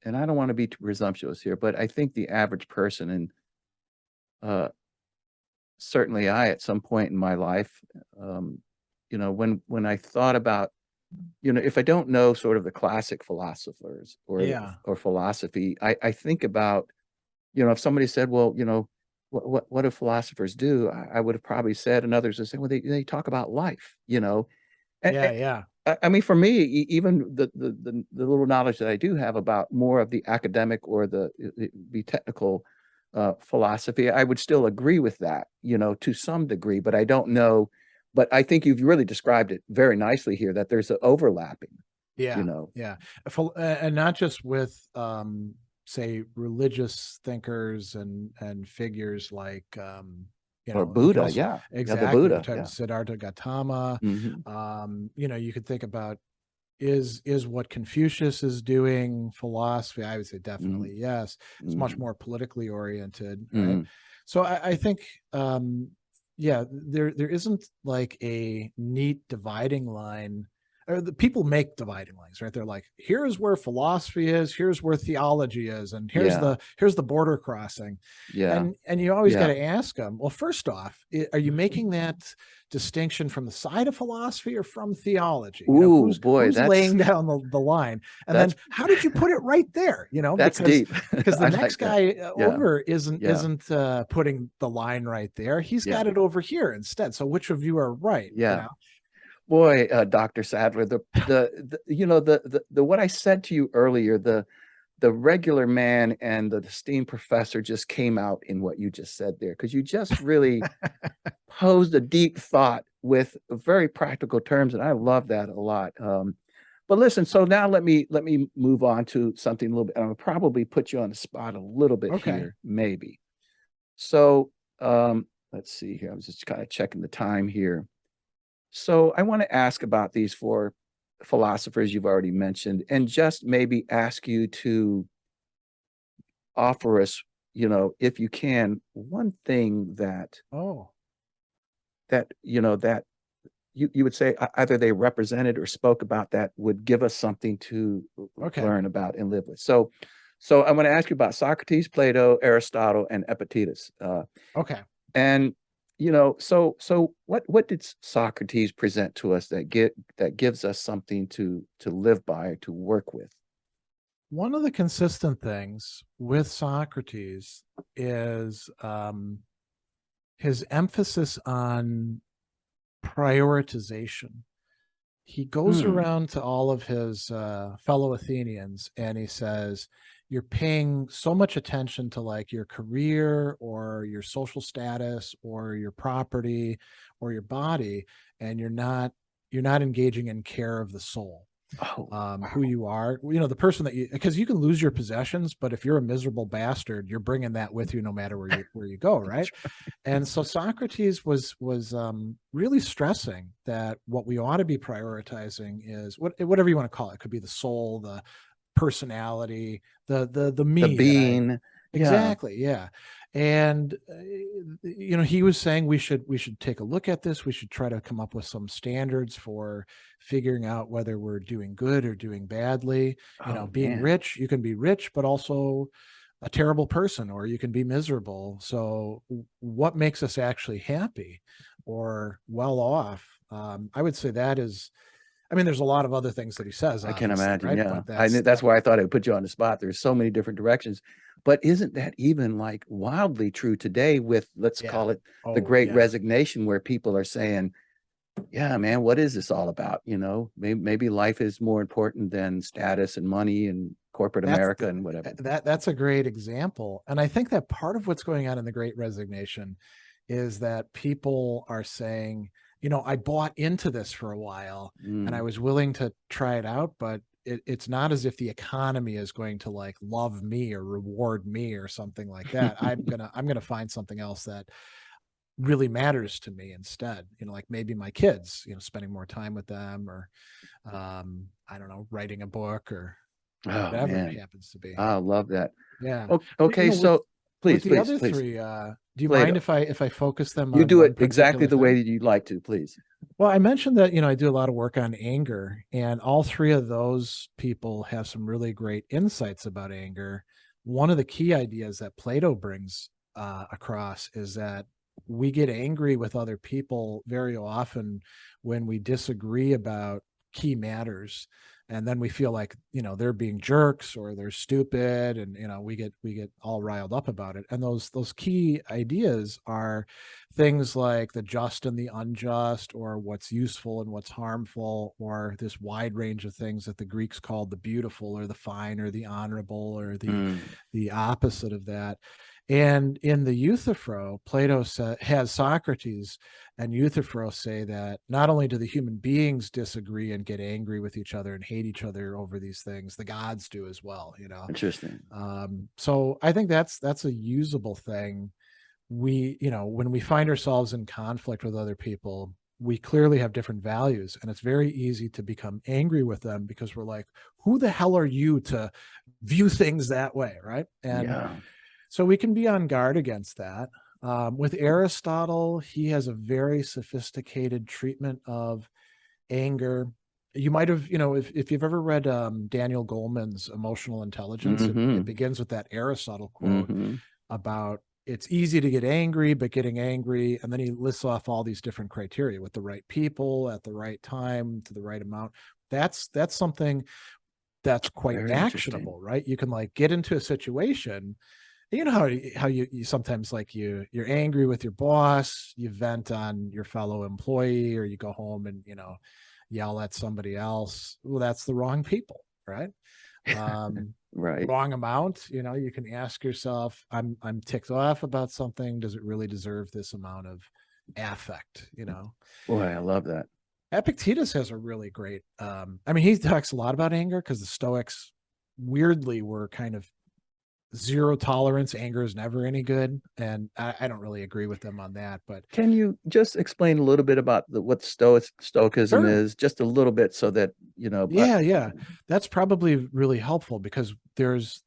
and I don't want to be too presumptuous here, but I think the average person, and certainly I, at some point in my life, when I thought about, if I don't know sort of the classic philosophers or philosophy, I think about, if somebody said, well, what do philosophers do? I would have probably said, and others would say, well, they talk about life, And, yeah. I mean, for me, even the little knowledge that I do have about more of the academic or the technical philosophy, I would still agree with that, to some degree, but I don't know. But I think you've really described it very nicely here, that there's an overlapping. Yeah. And not just with say religious thinkers and figures like or Buddha, also, exactly, the Buddha, Siddhartha Gautama. You could think about, is what Confucius is doing philosophy? I would say definitely yes. It's much more politically oriented, right? So I think there isn't like a neat dividing line, or the people make dividing lines, right? They're like, here's where philosophy is, here's where theology is, and here's the border crossing. And you always got to ask them, well, first off, are you making that distinction from the side of philosophy or from theology? Who's laying down the line? And then how did you put it right there? That's deep. Because the next guy over isn't putting the line right there. He's got it over here instead. So which of you are right? Boy, Dr. Sadler, the what I said to you earlier, the regular man and the esteemed professor just came out in what you just said there, because you just really posed a deep thought with very practical terms, and I love that a lot. But listen, so now let me move on to something a little bit. I'll probably put you on the spot a little bit here, maybe. So let's see here. I was just kind of checking the time here. So I want to ask about these four philosophers you've already mentioned, and just maybe ask you to offer us, if you can, one thing that you would say either they represented or spoke about that would give us something to learn about and live with. So I'm going to ask you about Socrates, Plato, Aristotle, and Epictetus. And so what did Socrates present to us that gives us something to live by, to work with? One of the consistent things with Socrates is his emphasis on prioritization. He goes around to all of his fellow Athenians and he says, you're paying so much attention to like your career or your social status or your property or your body, and you're not engaging in care of the soul. Who you are, the person that because you can lose your possessions, but if you're a miserable bastard, you're bringing that with you no matter where you go, right? And so Socrates was really stressing that what we ought to be prioritizing is whatever you want to call it. It could be the soul, the personality, the The me that I bean. Yeah. exactly, yeah. And he was saying we should take a look at this. We should try to come up with some standards for figuring out whether we're doing good or doing badly. Oh Being man. rich, you can be rich, but also a terrible person, or you can be miserable. So what makes us actually happy or well off? I would say that is, I mean, there's a lot of other things that he says, I can obviously, imagine. right? Yeah. But I knew that's that's why I thought I would put you on the spot. There's so many different directions. But isn't that even like wildly true today with, let's yeah. call it the Oh great yeah. resignation, where people are saying, yeah, man, what is this all about? Maybe life is more important than status and money and corporate That's America and whatever. that's a great example. And I think that part of what's going on in the Great Resignation is that people are saying, I bought into this for a while and I Mm. was willing to try it out, but it's not as if the economy is going to like love me or reward me or something like that. I'm gonna find something else that really matters to me instead. Like maybe my kids, spending more time with them, or I don't know, writing a book or Oh whatever it man, happens to be. I love that. Yeah. Okay, With so with please, the please, other please, three, do you mind Plato. if I focus them You on do it one exactly particular the way thing? that you'd like to, please. Well, I mentioned that, I do a lot of work on anger, and all three of those people have some really great insights about anger. One of the key ideas that Plato brings across is that we get angry with other people very often when we disagree about key matters. And then we feel like, they're being jerks or they're stupid, and we get all riled up about it. And those key ideas are things like the just and the unjust, or what's useful and what's harmful, or this wide range of things that the Greeks called the beautiful or the fine or the honorable, or Mm. the opposite of that. And in the Euthyphro, Plato has Socrates and Euthyphro say that not only do the human beings disagree and get angry with each other and hate each other over these things, the gods do as well. Interesting. So I think that's a usable thing. When we find ourselves in conflict with other people, we clearly have different values, and it's very easy to become angry with them because we're like, who the hell are you to view things that way, right? And Yeah. so we can be on guard against that. With Aristotle, he has a very sophisticated treatment of anger. You might have, if you've ever read Daniel Goleman's Emotional Intelligence, it Mm-hmm. begins with that Aristotle quote Mm-hmm. about it's easy to get angry, but getting angry, and then he lists off all these different criteria with the right people at the right time to the right amount. That's something that's quite Very interesting. actionable, right? You can like get into a situation. You know how you sometimes like you're angry with your boss, you vent on your fellow employee, or you go home and yell at somebody else. Well, that's the wrong people, right? Um, Right. Wrong amount. You can ask yourself, I'm ticked off about something. Does it really deserve this amount of affect? Boy, I love that. Epictetus has a really great. I mean, he talks a lot about anger because the Stoics weirdly were kind of zero tolerance. Anger is never any good, and I don't really agree with them on that. But Can you just explain a little bit about what Stoicism sure, is, just a little bit, so that yeah, that's probably really helpful because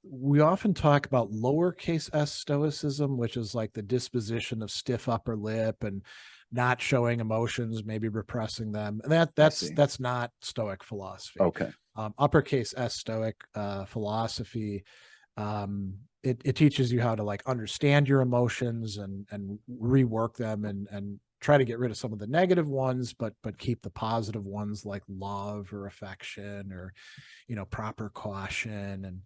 we often talk about lowercase s stoicism, which is like the disposition of stiff upper lip and not showing emotions, maybe repressing them. And I that's see. that's not Stoic philosophy. Okay. Uppercase s Stoic philosophy, it teaches you how to like understand your emotions and rework them and try to get rid of some of the negative ones, but keep the positive ones like love or affection or proper caution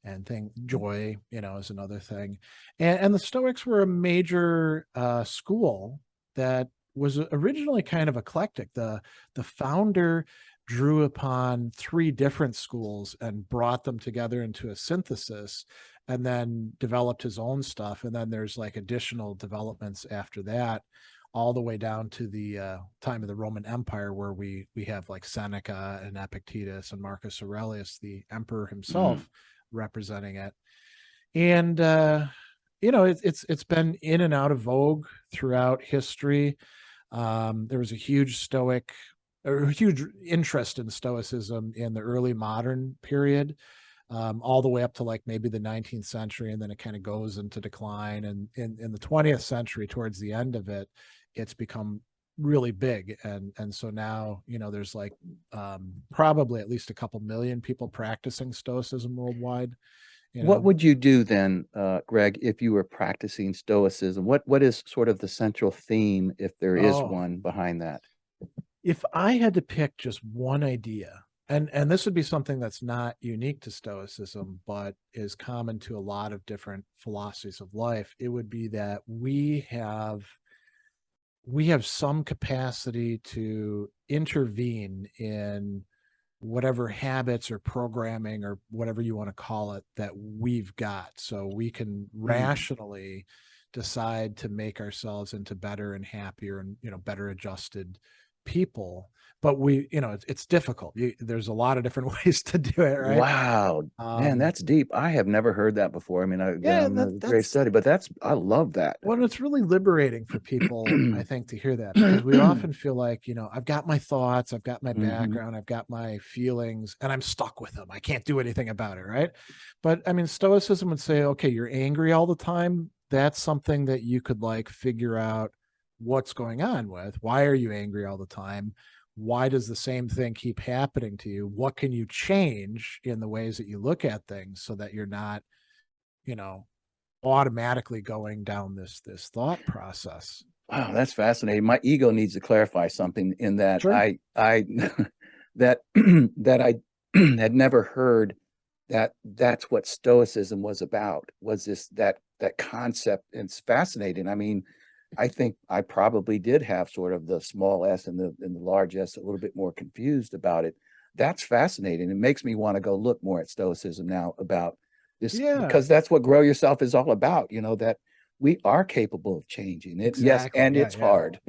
and thing. Joy is another thing. And the Stoics were a major school that was originally kind of eclectic. The founder drew upon three different schools and brought them together into a synthesis, and then developed his own stuff. And then there's like additional developments after that, all the way down to the time of the Roman Empire, where we have like Seneca and Epictetus and Marcus Aurelius, the emperor Mm. himself, representing it. And it's been in and out of vogue throughout history. There was a huge Stoic, or a huge interest in Stoicism in the early modern period. all the way up to like maybe the 19th century, and then it kind of goes into decline. And in the 20th century, towards the end of it, it's become really big. And so now, there's like probably at least a couple million people practicing Stoicism worldwide. What would you do then, Greg, if you were practicing Stoicism? What is sort of the central theme, if there is Oh, one, behind that? if I had to pick just one idea, and this would be something that's not unique to Stoicism, but is common to a lot of different philosophies of life, it would be that we have some capacity to intervene in whatever habits or programming or whatever you want to call it that we've got. So we can rationally decide to make ourselves into better and happier and, better adjusted people. But it's difficult. There's a lot of different ways to do it, right? Wow, man, that's deep. I have never heard that before. I mean, Yeah, I'm a great study, but I love that. well, it's really liberating for people, I think, to hear that, because we often feel like, I've got my thoughts, I've got my Mhm. background, I've got my feelings, and I'm stuck with them. I can't do anything about it, right? But I mean, Stoicism would say, okay, you're angry all the time. That's something that you could like figure out what's going on with. Why are you angry all the time? Why does the same thing keep happening to you? What can you change in the ways that you look at things so that you're not, you know, automatically going down this thought process? Wow, that's fascinating. My ego needs to clarify something in that Sure. I that that I had never heard that that's what Stoicism was about. Was this that concept? And it's fascinating. I mean, I think I probably did have sort of the small s and the large s a little bit more confused about it. That's fascinating. It makes me want to go look more at Stoicism now about this, Yeah, because that's what Grow Yourself is all about. That we are capable of changing it. Yes, exactly. and Yeah, it's yeah. hard.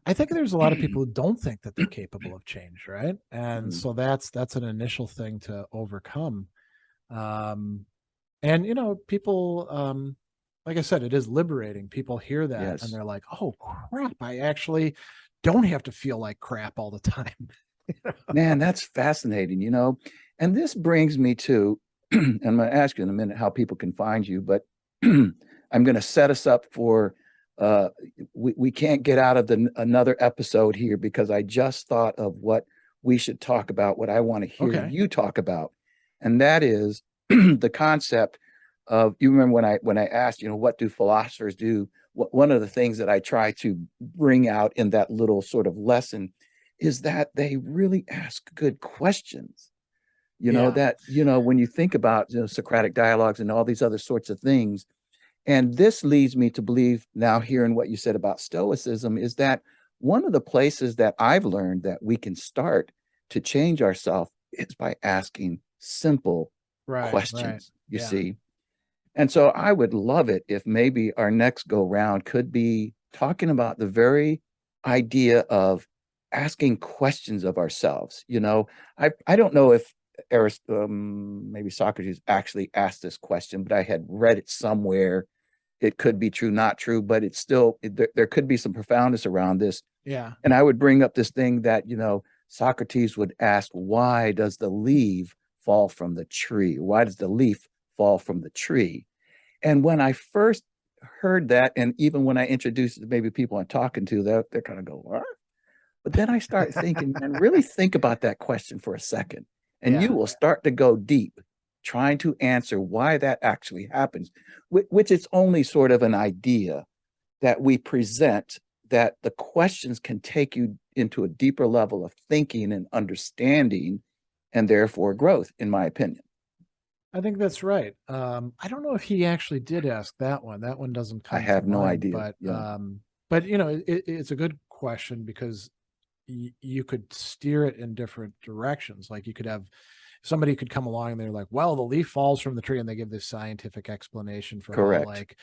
I think there's a lot of people who don't think that they're capable of change, right? And Mm, so that's an initial thing to overcome. Um, and people, like I said, it is liberating. People hear that and yes, they're like, "Oh crap! I actually don't have to feel like crap all the time." man, that's fascinating. And this brings me to, and I'm going to ask you in a minute how people can find you, but I'm going to set us up for, uh, we can't get out of another episode here, because I just thought of what we should talk about, what I want to hear Okay. you talk about. And that is the concept of, you remember when I asked, what do philosophers do? One of the things that I try to bring out in that little sort of lesson is that they really ask good questions. Yeah. When you think about, Socratic dialogues and all these other sorts of things. And this leads me to believe, now hearing what you said about Stoicism, is that one of the places that I've learned that we can start to change ourselves is by asking simple Right. Right. questions, you Yeah. see. And so I would love it if maybe our next go round could be talking about the very idea of asking questions of ourselves. I don't know if maybe Socrates actually asked this question, but I had read it somewhere. It could be true, not true, but it's still, there could be some profoundness around this. Yeah. And I would bring up this thing that, Socrates would ask, why does the leaf fall from the tree? Why does the leaf fall from the tree? And when I first heard that, and even when I introduced it to maybe people I'm talking to, they're kind of go, what? But then I start thinking, and really think about that question for a second, and you Yeah. will start to go deep trying to answer why that actually happens, which it's only sort of an idea that we present, that the questions can take you into a deeper level of thinking and understanding, and therefore growth, in my opinion. I think that's right. I don't know if he actually did ask that one. That one doesn't I come to have no mind, idea. but Yeah, it's a good question, because you could steer it in different directions. Like you could have somebody could come along and they're like, well, the leaf falls from the tree, and they give this scientific explanation for how, correct. like,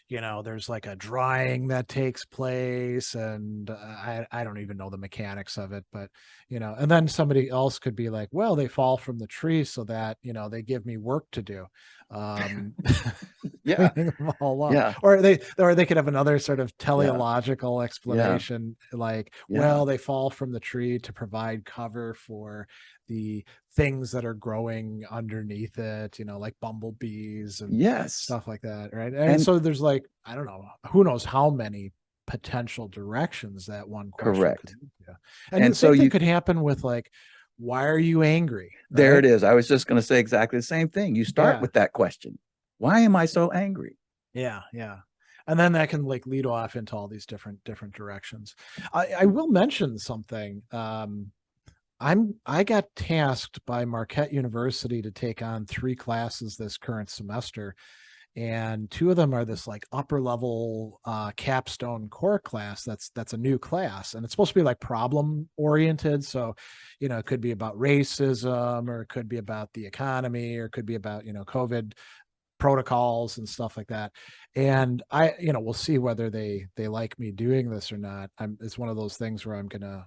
there's like a drying that takes place, and I don't even know the mechanics of it, but and then somebody else could be like, well, they fall from the tree so that they give me work to do. Yeah. cleaning them all up. Yeah. Or they could have another sort of Yeah. teleological Yeah. explanation, like, Yeah. well, they fall from the tree to provide cover for the things that are growing underneath it, like bumblebees and Yes. stuff like that, right? And And so there's like, I don't know, who knows how many potential directions that one question could correct. lead to. And And the so same thing you could happen with like, why are you angry? there Right? it is. I was just going to say exactly the same thing. You start Yeah. with that question. Why am I so angry? Yeah. Yeah. And then that can like lead off into all these different directions. I will mention something. I got tasked by Marquette University to take on 3 classes this current semester, and 2 of them are this like upper level capstone core class. That's a new class, and it's supposed to be like problem oriented. So, it could be about racism, or it could be about the economy, or it could be about COVID protocols and stuff like that. And we'll see whether they like me doing this or not. It's one of those things where I'm gonna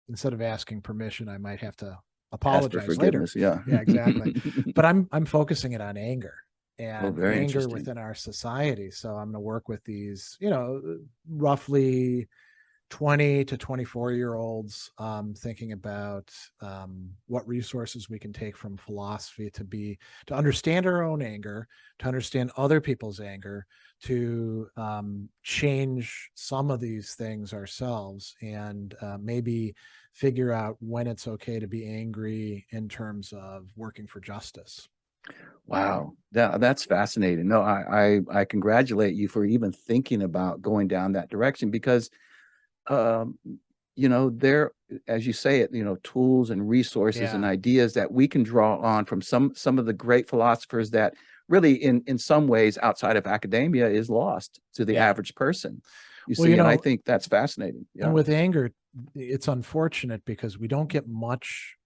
instead of asking permission, I might have to Ask for apologize later. forgiveness. Yeah. Yeah, exactly. But I'm focusing it on anger Oh, and very anger interesting. within our society. So I'm going to work with these, roughly 20 to 24-year-olds, thinking about what resources we can take from philosophy to understand our own anger, to understand other people's anger, to change some of these things ourselves, and maybe figure out when it's okay to be angry in terms of working for justice. Wow, that's fascinating. No, I congratulate you for even thinking about going down that direction because, um, there, as you say it, tools and resources and Yeah. ideas that we can draw on from some of the great philosophers that really, in some ways, outside of academia, is lost to the Yeah. average person. You Well, see, and I think that's fascinating. and Yeah. with anger, it's unfortunate because we don't get much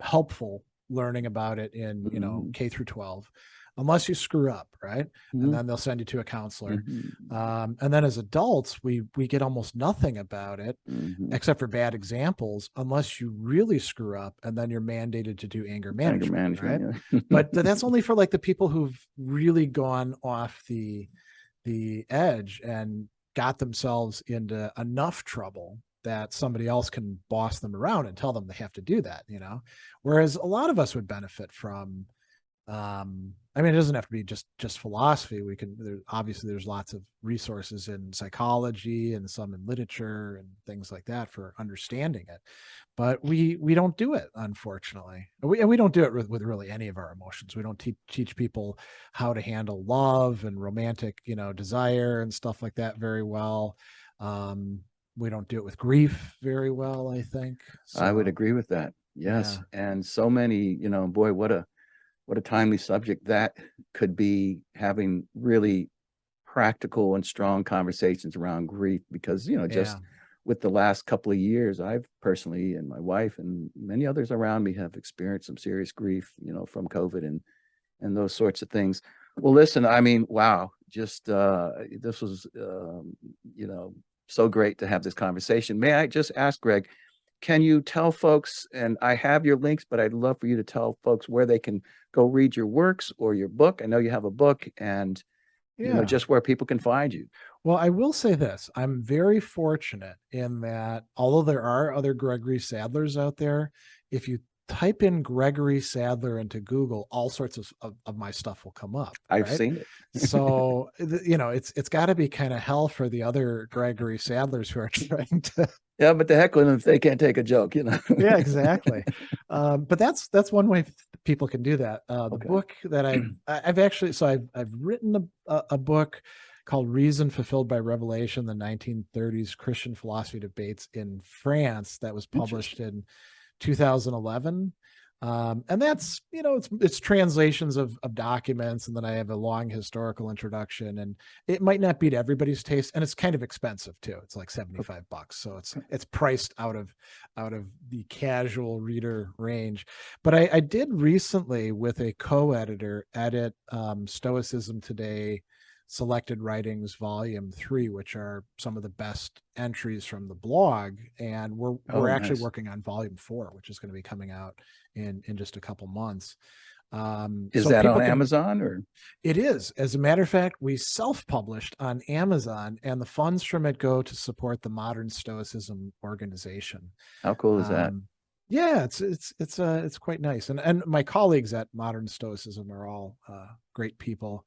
helpful learning about it in Mhm. K through 12, unless you screw up, right? And Mhm. then they'll send you to a counselor. Mhm. And then as adults, we get almost nothing about it Mhm. except for bad examples, unless you really screw up, and then you're mandated to do anger Anger management, right? management. Yeah. But that's only for like the people who've really gone off the edge and got themselves into enough trouble that somebody else can boss them around and tell them they have to do that. Whereas a lot of us would benefit from, I mean, it doesn't have to be just philosophy. Obviously there's lots of resources in psychology and some in literature and things like that for understanding it, but we don't do it, unfortunately. And we don't do it with really any of our emotions. We don't teach people how to handle love and romantic desire and stuff like that very well. um we don't do it with grief very well, I think. I would So agree with that. yeah. Yes. And so many, boy, what a timely subject that could be, having really practical and strong conversations around grief because, Yeah. just with the last couple of years, I've personally, and my wife and many others around me, have experienced some serious grief, from COVID and those sorts of things. Well, listen, I mean, wow, just this was so great to have this conversation. May I just ask, Greg, can you tell folks, and I have your links, but I'd love for you to tell folks where they can go read your works or your book. I know you have a book, and Yeah. just where people can find you. Well, I will say this. I'm very fortunate in that although there are other Gregory Sadlers out there, if you type in Gregory Sadler into Google, all sorts of my stuff will come up, I've right? seen it. So, it's got to be kind of hell for the other Gregory Sadlers who are trying to. Yeah, but the heck with them if they can't take a joke. Yeah, exactly. But that's one way people can do that. The Okay. book that I've actually, so I've written a book called Reason Fulfilled by Revelation: The 1930s Christian Philosophy Debates in France, that was published Interesting. in 2011. And that's, it's translations of documents, and then I have a long historical introduction, and it might not be to everybody's taste, and it's kind of expensive too. It's like $75, so it's priced out of the casual reader range. But I did recently, with a co-editor, edit Stoicism Today Selected Writings Volume 3, which are some of the best entries from the blog, and we're Oh, actually nice. working on Volume 4, which is going to be coming out in just a couple months. Is So that on people can, Amazon or? it is. As a matter of fact, we self-published on Amazon, and the funds from it go to support the Modern Stoicism organization. How cool is that? Yeah, it's quite nice. And my colleagues at Modern Stoicism are all great people.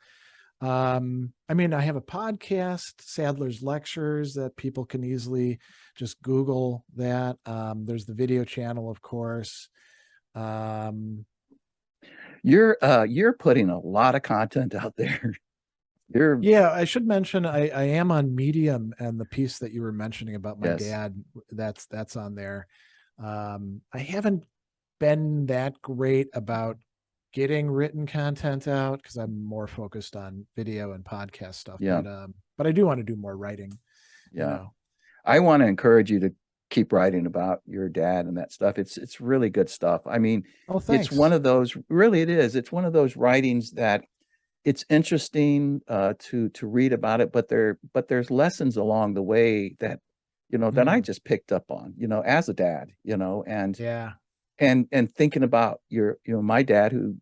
I mean, I have a podcast, Sadler's Lectures, that people can easily just Google that. There's the video channel, of course. You're putting a lot of content out there. Yeah, I should mention I am on Medium, and the piece that you were mentioning about my Yes. dad, that's on there. I haven't been that great about getting written content out because I'm more focused on video and podcast stuff. Yeah. But I do want to do more writing. Yeah. You know. I want to encourage you to keep writing about your dad and that stuff. It's really good stuff. I mean, Oh, thanks. it's one of those, really it is. It's one of those writings that it's interesting to read about it, but there's lessons along the way that, that I just picked up on, as a dad, and yeah. And thinking about my dad who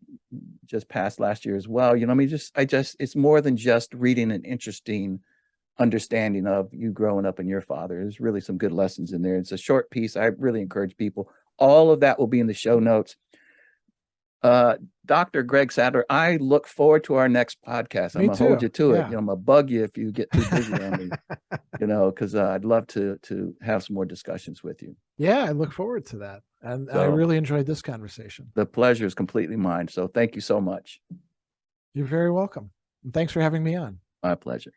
just passed last year as well, I mean, it's more than just reading an interesting understanding of you growing up and your father. There's really some good lessons in there. It's a short piece. I really encourage people. All of that will be in the show notes. Dr. Greg Sadler, I look forward to our next podcast. I'm gonna hold you to it. I'm gonna bug you if you get too busy on me, because I'd love to have some more discussions with you. Yeah, I look forward to that. And I really enjoyed this conversation. The pleasure is completely mine. So thank you so much. You're very welcome. And thanks for having me on. My pleasure.